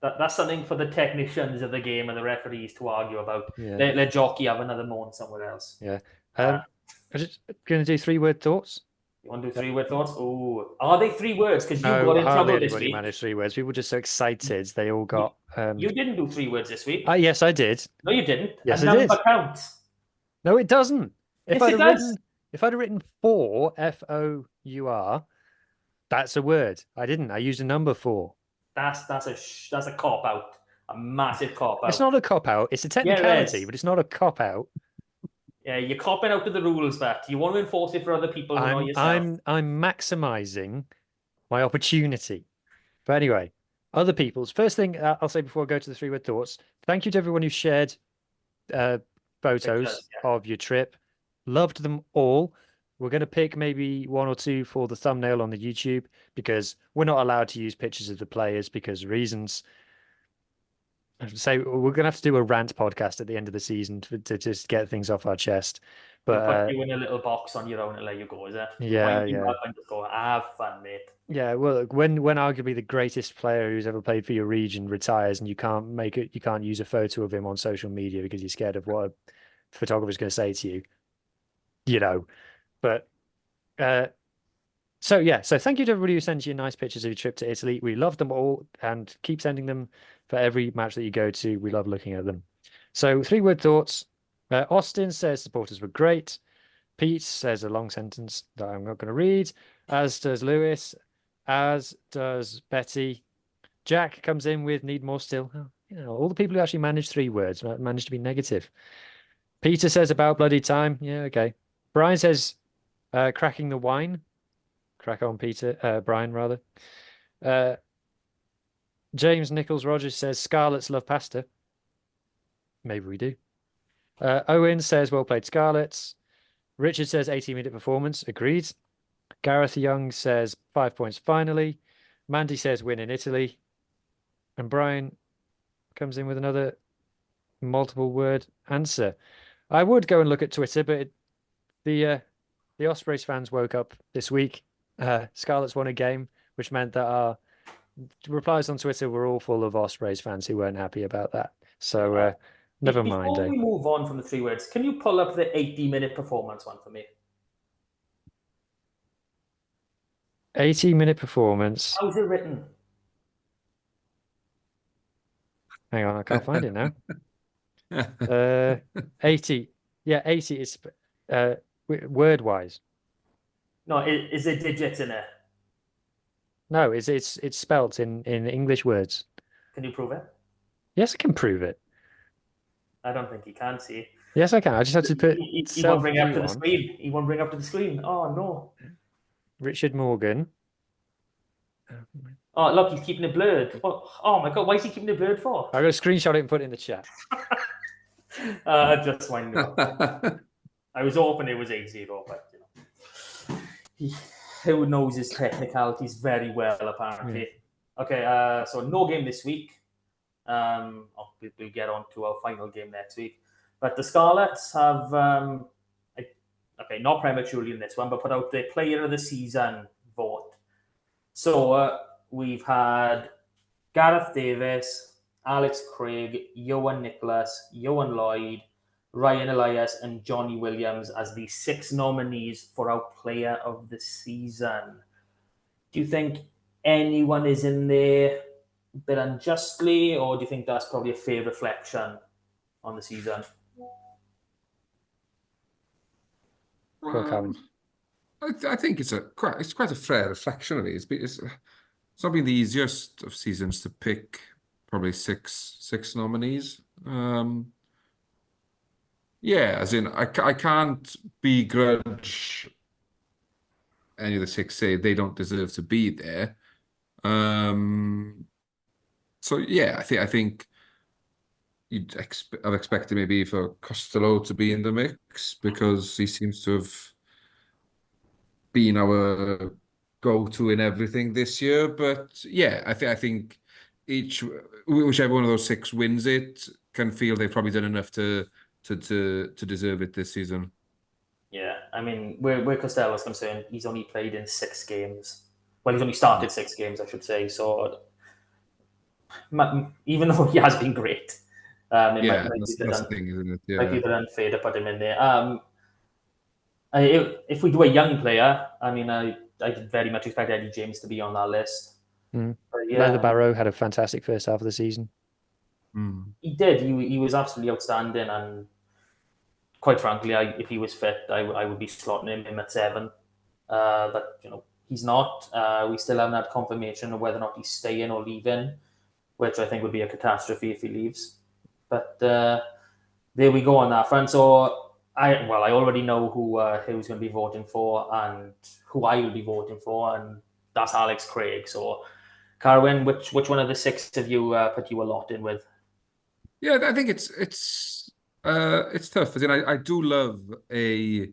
that's something for the technicians of the game and the referees to argue about. Yeah. Let jockey have another moan somewhere else. Yeah. I'm just going to do 3-word thoughts. You want to do 3-word thoughts? Oh, are they 3 words? Because you got in trouble this week. Managed 3 words. People were just so excited. They all got. You didn't do 3 words this week. Yes, I did. No, you didn't. Yes, a number counts. No, it doesn't. Yes, it does. If I'd written 4, FOUR, that's a word. I didn't. I used a number 4. That's a cop out. A massive cop out. It's not a cop out. It's a technicality, but it's not a cop out. Yeah, you're copping out to the rules, but you want to enforce it for other people, not yourself. I'm maximizing my opportunity. But anyway, other people's. First thing I'll say before I go to the 3-word thoughts, thank you to everyone who shared photos of your trip. Loved them all. We're going to pick maybe 1 or 2 for the thumbnail on the YouTube, because we're not allowed to use pictures of the players because reasons. So we're going to have to do a rant podcast at the end of the season to just get things off our chest. But we'll put you in a little box on your own and let you go, is it? Yeah. And just go, have fun, mate. Yeah, well, when arguably the greatest player who's ever played for your region retires, and you can't use a photo of him on social media because you're scared of what a photographer's going to say to you, But so thank you to everybody who sent you nice pictures of your trip to Italy. We love them all, and keep sending them for every match that you go to. We love looking at them. So 3-word thoughts. Austin says supporters were great. Pete says a long sentence that I'm not going to read, as does Lewis, as does Betty. Jack comes in with need more still. All the people who actually managed 3 words managed to be negative. Peter says about bloody time. Yeah, okay. Brian says cracking the wine. Crack on, Peter. Brian, rather. James Nichols Rogers says Scarlets love pasta. Maybe we do. Owen says well played, Scarlets. Richard says 80-minute performance. Agreed. Gareth Young says 5 points finally. Mandy says win in Italy. And Brian comes in with another multiple word answer. I would go and look at Twitter, but the Ospreys fans woke up this week. Scarlets won a game, which meant that our replies on Twitter were all full of Ospreys fans who weren't happy about that. So never mind. Before we move on from the 3 words, can you pull up the 80-minute performance one for me? 80-minute performance. How's it written? Hang on, I can't find it now. 80. Yeah, 80 is word-wise. No, is there digits in it? No, it's spelt in English words. Can you prove it? Yes, I can prove it. I don't think you can, see. Yes, I can. I just have to put He won't bring it up to the screen. He won't bring it up to the screen. Oh, no. Richard Morgan. Oh, look, he's keeping it blurred. Oh my God, why is he keeping it blurred for? I'm going to screenshot it and put it in the chat. Just winding up. I was hoping it was 8-0, but who knows his technicalities very well, apparently. Yeah. Okay, so no game this week. We'll get on to our final game next week. But the Scarlets have, not prematurely in this one, but put out the Player of the Season vote. So we've had Gareth Davis, Alex Craig, Johan Nicholas, Johan Lloyd, Ryan Elias, and Johnny Williams as the 6 nominees for our Player of the Season. Do you think anyone is in there a bit unjustly, or do you think that's probably a fair reflection on the season? I think it's quite a fair reflection of it. It's not been the easiest of seasons to pick probably six nominees. Yeah, as in I can't begrudge any of the 6 say they don't deserve to be there. So yeah, I think I've expected maybe for Costello to be in the mix because he seems to have been our go-to in everything this year. But yeah, I think whichever one of those 6 wins it can feel they've probably done enough to deserve it this season. Yeah, I mean, where Costello's concerned, he's only played in 6 games. Well, he's only started 6 games, I should say. So even though he has been great, that's the thing, isn't it? Yeah. Might be a bit unfair to put him in there. If we do a young player, I mean, I very much expect Eddie James to be on that list. But yeah, Leather Barrow had a fantastic first half of the season. He did. He was absolutely outstanding, and quite frankly, if he was fit, I would be slotting him at 7. But he's not. We still haven't had confirmation of whether or not he's staying or leaving, which I think would be a catastrophe if he leaves. But there we go on that front. So I already know who's going to be voting for and who I will be voting for, and that's Alex Craig. So, Carwyn, which one of the 6 of you put you a lot in with? Yeah, I think it's tough. I do love a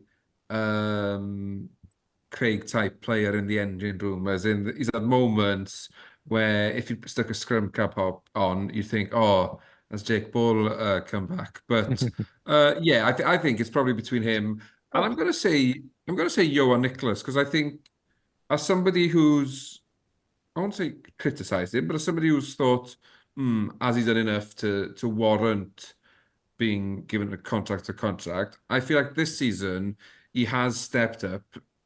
Craig type player in the engine room, as in he's at moments where if you stuck a scrum cap on, you think, oh, has Jake Ball come back? But yeah, I think it's probably between him and I'm gonna say Johan Nicholas, because I think as somebody who's, I won't say criticised him, but as somebody who's thought, has he done enough to warrant being given a contract, I feel like this season he has stepped up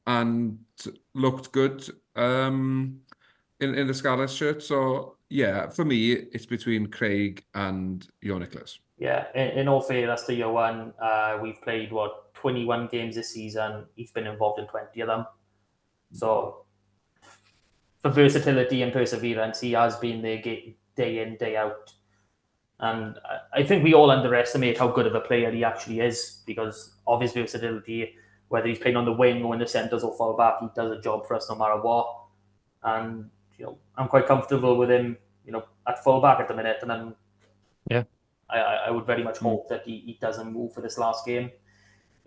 and looked good in the Scarlets shirt. So yeah, for me, it's between Craig and Johan Nicholas. Yeah, in all fairness to Johan, we've played 21 games this season. He's been involved in 20 of them. So for versatility and perseverance, he has been there day in, day out. And I think we all underestimate how good of a player he actually is because of his versatility. Whether he's playing on the wing or in the centres or full back, he does a job for us no matter what. And I'm quite comfortable with him, at full back at the minute. And then I would very much hope that he doesn't move for this last game,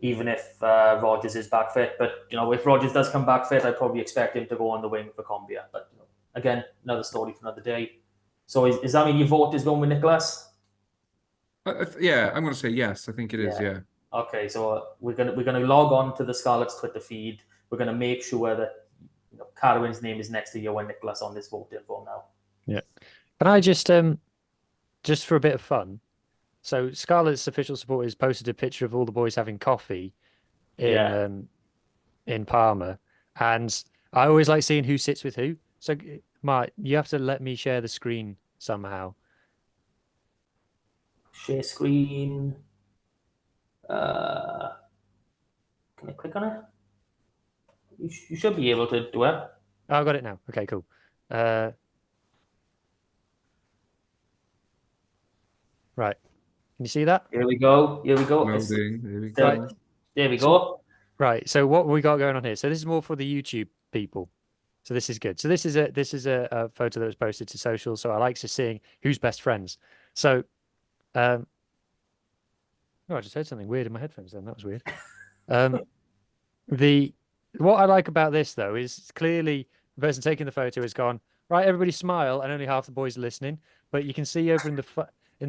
even if Rodgers is back fit. But if Rodgers does come back fit, I'd probably expect him to go on the wing for Combia. But again, another story for another day. So is that mean your vote is going with Nicholas? Yeah, I'm going to say yes. I think it is. Yeah. Okay, so we're gonna log on to the Scarlets Twitter feed. We're gonna make sure that Carwyn's name is next to your and Nicholas on this voting form now. Yeah. Can I just for a bit of fun? So Scarlet's official supporters posted a picture of all the boys having coffee in Parma, and I always like seeing who sits with who. So Mark, you have to let me share the screen somehow. Share screen. Can I click on it? You should be able to do it. Oh, I got it now. Okay, cool. Right. Can you see that? Here we go. There we go. Right. There we go. Right. So what we got going on here? So this is more for the YouTube people. So this is good. So this is a photo that was posted to social. So I like to seeing who's best friends. So, oh, I just heard something weird in my headphones. Then that was weird. What I like about this though is clearly the person taking the photo has gone right. Everybody smile, and only half the boys are listening. But you can see over in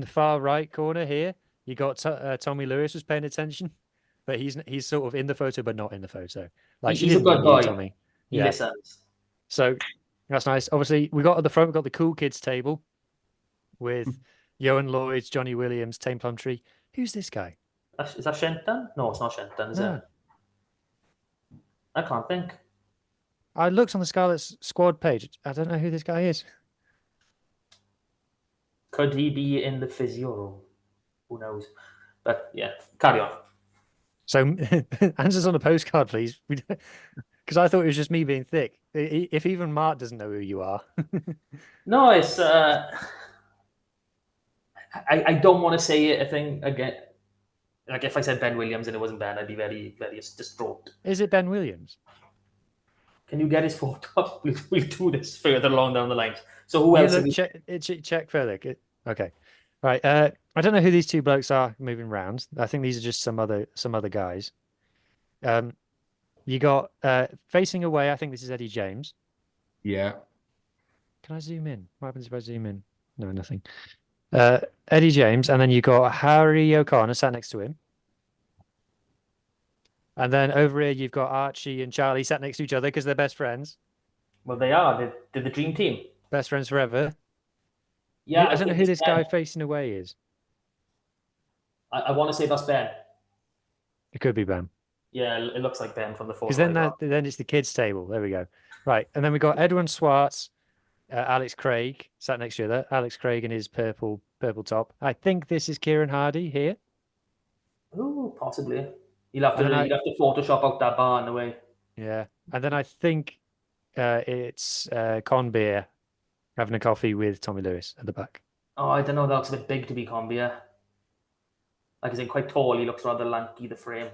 the far right corner here, you got Tommy Lewis was paying attention, but he's sort of in the photo but not in the photo. Like he's a good boy. Tommy. He listens. So that's nice. Obviously, we got at the front. We got the cool kids table with Johan Lloyd, Johnny Williams, Tame Plumtree. Who's this guy? Is that Shenton? No, it's not Shenton, is it? I can't think. I looked on the Scarlets squad page. I don't know who this guy is. Could he be in the physio room? Who knows? But yeah, carry on. So answers on a postcard, please. Because I thought it was just me being thick. If even Mark doesn't know who you are. No, it's... I don't want to say it, I think, again. Like if I said Ben Williams and it wasn't Ben, I'd be very, very distraught. Is it Ben Williams? Can you get his photo up? We'll do this further along down the lines. So who else? Check further. Okay. Right. I don't know who these two blokes are moving around. I think these are just some other guys. You got facing away. I think this is Eddie James. Yeah. Can I zoom in? What happens if I zoom in? No, nothing. Eddie James, and then you got Harry O'Connor sat next to him. And then over here you've got Archie and Charlie sat next to each other because they're best friends. Well, they are. They're the dream team. Best friends forever. Yeah. I don't know who this guy facing away is. I want to say that's Ben. It could be Ben. Yeah, it looks like Ben from the photo. Because then it's the kids' table. There we go. Right, and then we got Edwin Swartz, Alex Craig sat next to other. Alex Craig in his purple top. I think this is Kieran Hardy here. Oh, possibly. You'll have to Photoshop out that bar in the way. Yeah, and then I think it's Con Beer having a coffee with Tommy Lewis at the back. Oh, I don't know. That looks a bit big to be Con Beer. Like, he's quite tall. He looks rather lanky, the frame.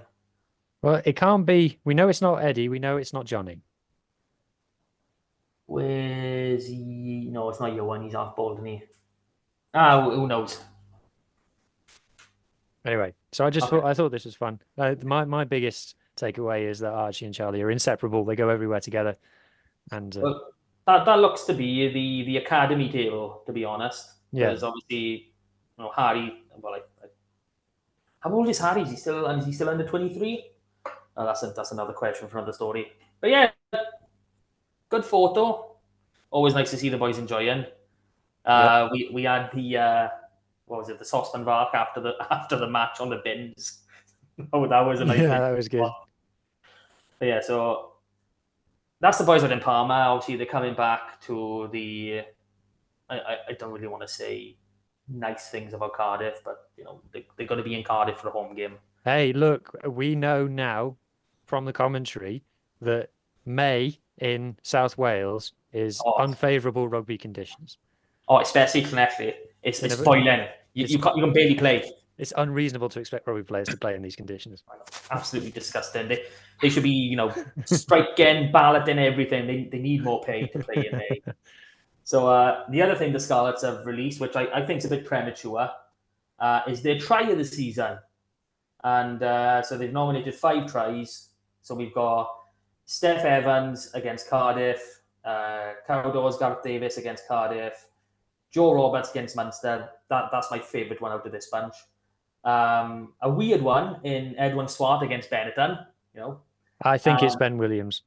Well, it can't be. We know it's not Eddie. We know it's not Johnny. Where's he? No, it's not Johan. He's half bald, isn't he? Who knows? Anyway, so I thought this was fun. My biggest takeaway is that Archie and Charlie are inseparable. They go everywhere together. And well, that looks to be the academy table, to be honest. Yeah. Because obviously, Harry. Well, how old is Harry? Is he still under 23? That's another question for another story. But yeah, good photo. Always nice to see the boys enjoying. Yep. We had the what was it? The saucepan bark after the match on the bins. Oh, that was a nice. Yeah, that was good. But yeah, so that's the boys out in Parma. Obviously, they're coming back to the. I don't really want to say nice things about Cardiff, but they're going to be in Cardiff for a home game. Hey, look, we know now from the commentary that May in South Wales is unfavourable rugby conditions. Oh, especially Llanelli. It's boiling. You can barely play. It's unreasonable to expect rugby players to play in these conditions. Absolutely disgusting. They should be, striking, balloting, everything. They need more pay to play in there. So the other thing the Scarlets have released, which I think is a bit premature, is their try of the season. And so they've nominated 5 tries. So we've got Steph Evans against Cardiff, Carol Gareth Davis against Cardiff, Joe Roberts against Munster. That's my favourite one out of this bunch. A weird one in Edwin Swart against Benetton. I think it's Ben Williams.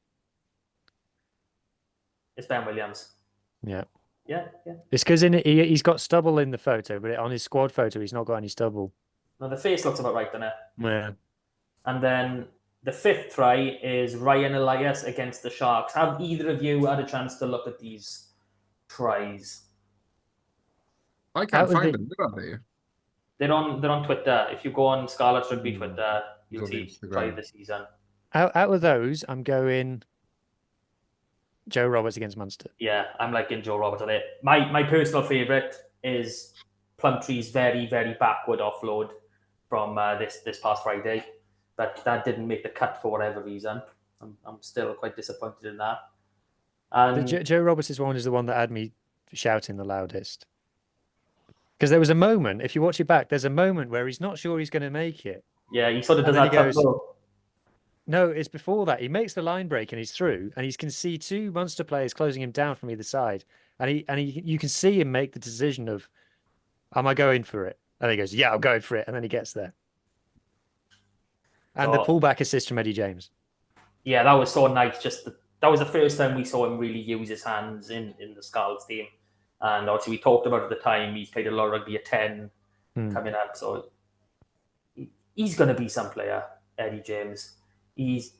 It's Ben Williams. Yeah. Yeah. It's because he's got stubble in the photo, but on his squad photo, he's not got any stubble. No, the face looks about right, doesn't it? Yeah. And then the 5th try is Ryan Elias against the Sharks. Have either of you had a chance to look at these tries? I can't find them. Where are they? They're on Twitter. If you go on Scarlets Rugby Twitter, you'll see try of the season. Out of those, I'm going Joe Roberts against Munster. Yeah, I'm liking Joe Roberts on it. My personal favourite is Plumtree's very, very backward offload from this past Friday. That didn't make the cut for whatever reason. I'm still quite disappointed in that. And Joe Roberts' one is the one that had me shouting the loudest. Because there was a moment, if you watch it back, there's a moment where he's not sure he's going to make it. Yeah, he sort of does that. No, it's before that. He makes the line break and he's through, and he can see 2 Munster players closing him down from either side, and you can see him make the decision of, am I going for it? And he goes, yeah, I'm going for it, and then he gets there. And the pullback assist from Eddie James. Yeah, that was so nice. That was the first time we saw him really use his hands in the Scarlets team. And obviously, we talked about at the time, he's played a lot of rugby at 10 coming up. So he's going to be some player, Eddie James. He's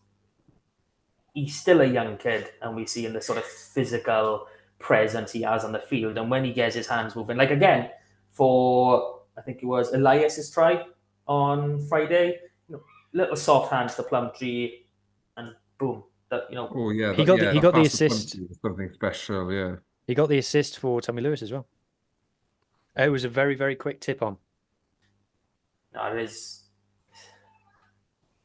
still a young kid, and we see in the sort of physical presence he has on the field. And when he gets his hands moving, like again, for, I think it was Elias's try on Friday, little soft hands to Plumtree, and boom. Oh yeah, he got the assist. Something special, yeah. He got the assist for Tommy Lewis as well. It was a very, very quick tip on. No,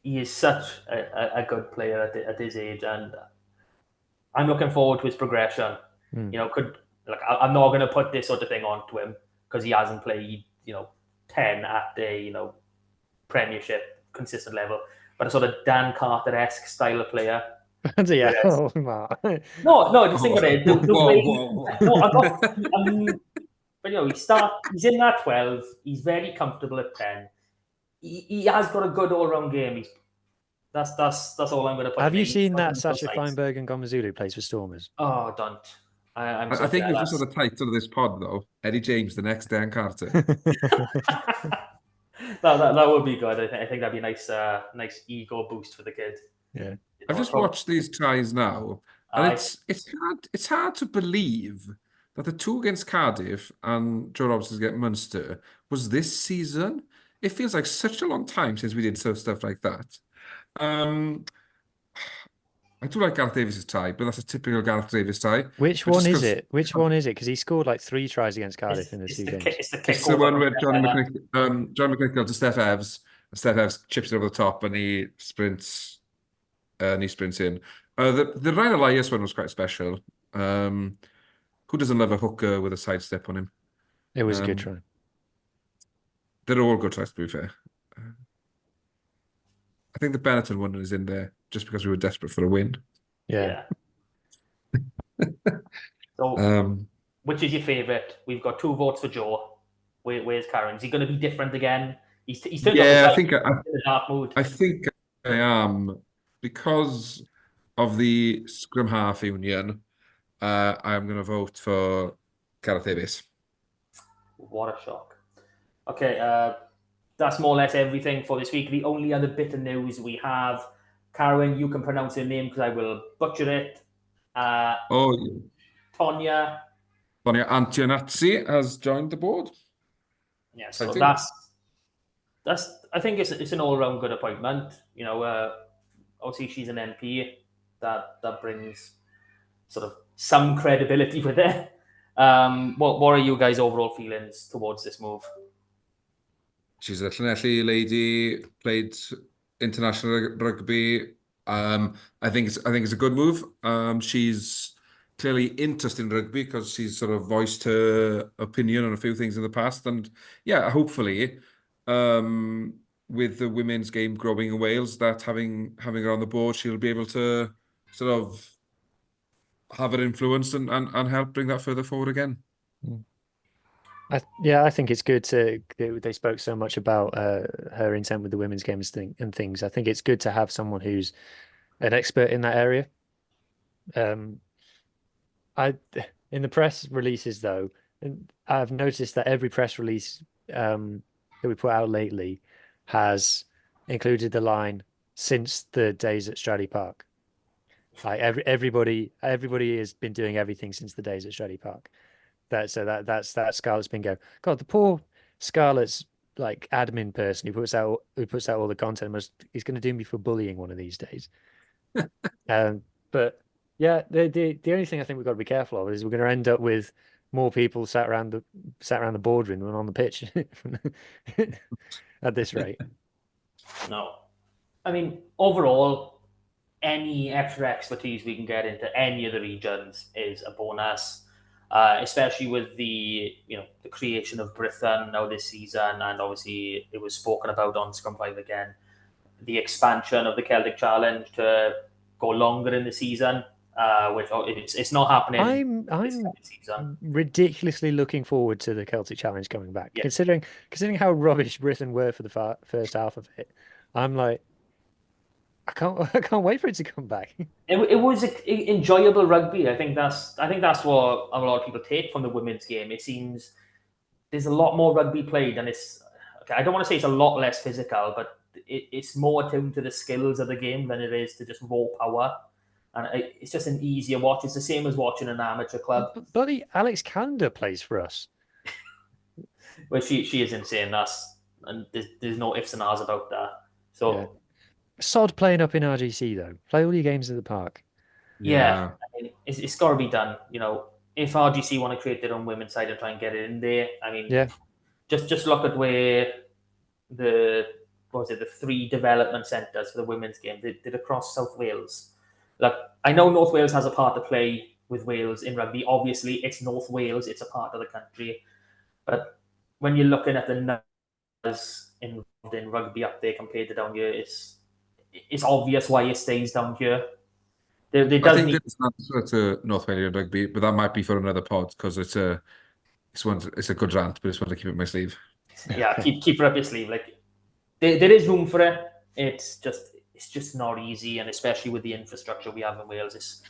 he is such a good player at his age, and I'm looking forward to his progression. I'm not going to put this sort of thing onto him because he hasn't played 10 at a Premiership consistent level, but a sort of Dan Carter-esque style of player. Yeah. No, just think about it. But he's in that 12. He's very comfortable at 10. He has got a good all-round game. That's all I'm going to put. Have you seen that Sasha Feinberg and Gomazulu plays for Stormers? Oh, don't. I think we've just sort of titled this pod though. Eddie James, the next Dan Carter. that would be good. I think that'd be a nice ego boost for the kid. Yeah. I've just watched these tries now, and it's hard to believe that the 2 against Cardiff and Joe Roberts against Munster was this season. It feels like such a long time since we did stuff like that. I do like Gareth Davis' tie, but that's a typical Gareth Davis tie. Which one is it? Because he scored like 3 tries against Cardiff in the 2 games. It's the one where John McNichol to Steph Evans. Steph Evans chips it over the top, and he sprints. In. The Ryan Elias one was quite special. Who doesn't love a hooker with a sidestep on him? It was a good try. They're all good tries, to be fair. I think the Benetton one is in there just because we were desperate for a win. Yeah. So, which is your favourite? We've got 2 votes for Joe. Where's Karen? Is he going to be different again? He's turned I up think in the dark mood. I think I am. Because of the scrum half union, I'm going to vote for Gareth Davis. What a shock. Okay, that's more or less everything for this week. The only other bit of news we have, Karen, you can pronounce her name because I will butcher it. Tonya Antionazzi has joined the board. Yeah, so that's. I think it's an all-round good appointment. Obviously she's an MP. That brings sort of some credibility with it. What are you guys' overall feelings towards this move? She's a Llanelli lady, played international rugby. I think it's a good move. She's clearly interested in rugby because she's sort of voiced her opinion on a few things in the past, and yeah, hopefully, with the women's game growing in Wales, that having her on the board, she'll be able to sort of have an influence and help bring that further forward again. I think it's good they spoke so much about her intent with the women's games and things. I think it's good to have someone who's an expert in that area. I in the press releases though, I've noticed that every press release that we put out lately has included the line "since the days at Stradey Park." Like everybody has been doing everything since the days at Stradey Park. That's Scarlet's bingo. God, the poor Scarlet's like admin person who puts out all the content he's going to do me for bullying one of these days. But yeah, the only thing I think we've got to be careful of is we're going to end up with more people sat around the boardroom than on the pitch at this rate. No, I mean overall, any extra expertise we can get into any of the regions is a bonus. Especially with the creation of Britain now this season, and obviously it was spoken about on Scrum 5 again, the expansion of the Celtic Challenge to go longer in the season, which it's not happening. I'm season. ridiculously looking forward to the Celtic Challenge coming back. Yeah. Considering how rubbish Britain were for the first half of it, I'm like, I can't wait for it to come back. It was enjoyable rugby. I think that's what a lot of people take from the women's game. It seems there's a lot more rugby played, and it's okay. I don't want to say it's a lot less physical, but it's more attuned to the skills of the game than it is to just raw power. And it's just an easier watch. It's the same as watching an amateur club. Bloody Alex Canada plays for us. Well, she is insane. And there's no ifs and ahs about that. So. Yeah. Sod playing up in RGC though. Play all your games at the park. Yeah. I mean, it's got to be done. If RGC want to create their own women's side and try and get it in there, I mean, yeah. Just look at where the 3 development centres for the women's game did across South Wales. Like, I know North Wales has a part to play with Wales in rugby. Obviously, it's North Wales; it's a part of the country. But when you're looking at the numbers involved in rugby up there compared to down here, it's obvious why it stays down here. I think there's an answer to North Wales rugby, but that might be for another pod because it's a good rant, but it's one to keep it in my sleeve. Yeah, keep it up your sleeve. Like there is room for it. It's just not easy, and especially with the infrastructure we have in Wales,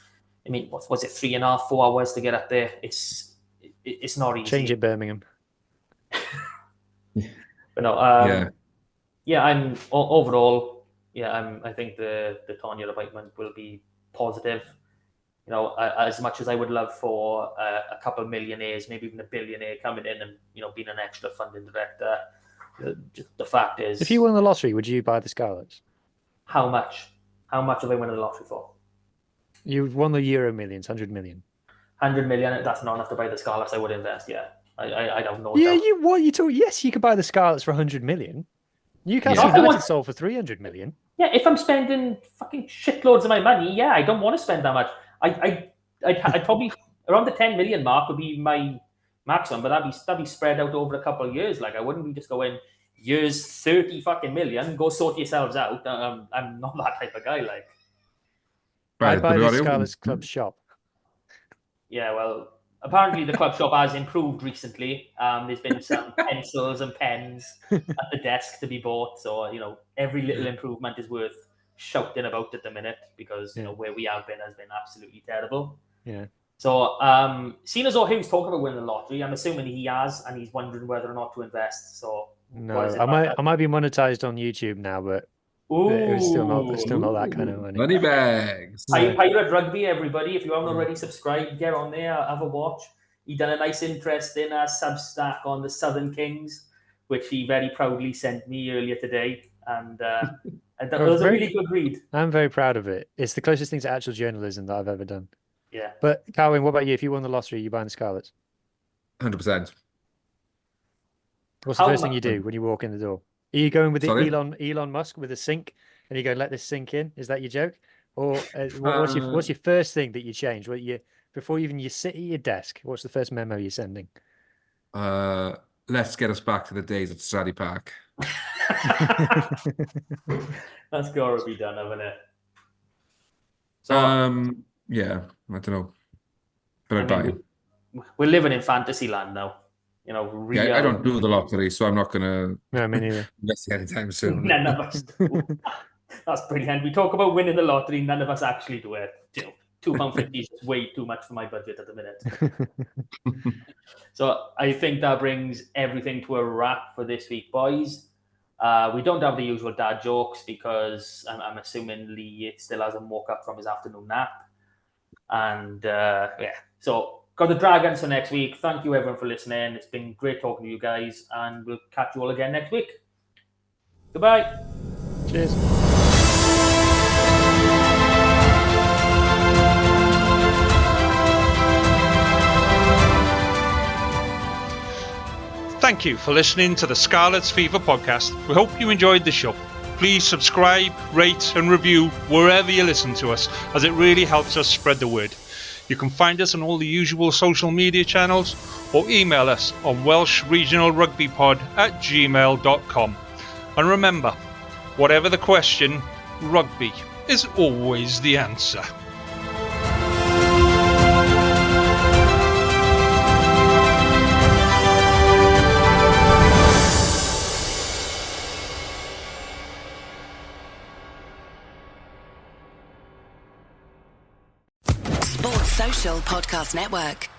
what was it, 3.5, 4 hours to get up there? It's not easy. Change it, Birmingham. But no, I'm overall. Yeah, I think the Tanya appointment will be positive. As much as I would love for a couple of millionaires, maybe even a billionaire coming in and being an extra funding director, the fact is, if you won the lottery, would you buy the Scarlets? How much? How much are they winning the lottery for? You've won the Euro millions, 100 million. 100 million. That's not enough to buy the Scarlets. I would invest. Yeah, I don't know. Yeah, you talk? Yes, you could buy the Scarlets for 100 million. Newcastle United sold for 300 million. Yeah, if I'm spending fucking shitloads of my money, yeah, I don't want to spend that much. I'd probably around the 10 million mark would be my maximum, but that'd be spread out over a couple of years. Like I wouldn't be just going years 30 fucking million. Go sort yourselves out. I'm not that type of guy. Like, I'd buy the Scarlets Club shop. Yeah, well, apparently the club shop has improved recently. There's been some pencils and pens at the desk to be bought. So, every little improvement is worth shouting about at the minute because, where we have been has been absolutely terrible. Yeah. So, seeing as though he was talking about winning the lottery, I'm assuming he has, and he's wondering whether or not to invest. So, no, I might be monetized on YouTube now, but it's still not that kind of money. Money bags. Pirate Rugby, everybody. If you haven't already subscribed, get on there, have a watch. He done a nice interesting Substack on the Southern Kings, which he very proudly sent me earlier today, and that was a really good read. I'm very proud of it. It's the closest thing to actual journalism that I've ever done. Yeah. But Carwyn, what about you? If you won the lottery, you buying the Scarlets? 100%. What's the first thing you do when you walk in the door? Are you going with the Sorry? Elon Musk with a sink, and you go let this sink in? Is that your joke? Or what's your first thing that you change? Before even you sit at your desk, what's the first memo you're sending? Let's get us back to the days at Stradley Park. That's got to be done, haven't it? So, yeah, I don't know. But I'd buy it. We're living in fantasy land now. You know, Yeah, I don't do the lottery, so I'm not going to No, me neither. invest anytime soon. None of us do. That's brilliant. We talk about winning the lottery, none of us actually do it. You know, £2.50 is way too much for my budget at the minute. So I think that brings everything to a wrap for this week, boys. We don't have the usual dad jokes because I'm assuming Lee still hasn't woke up from his afternoon nap. And so got the Dragons for next week. Thank you everyone for listening. It's been great talking to you guys, and we'll catch you all again next week. Goodbye. Cheers. Thank you for listening to the Scarlets Fever podcast. We hope you enjoyed the show. Please subscribe, rate and review wherever you listen to us, as it really helps us spread the word. You can find us on all the usual social media channels or email us on welshregionalrugbypod@gmail.com. And remember, whatever the question, rugby is always the answer. Sports Social Podcast Network.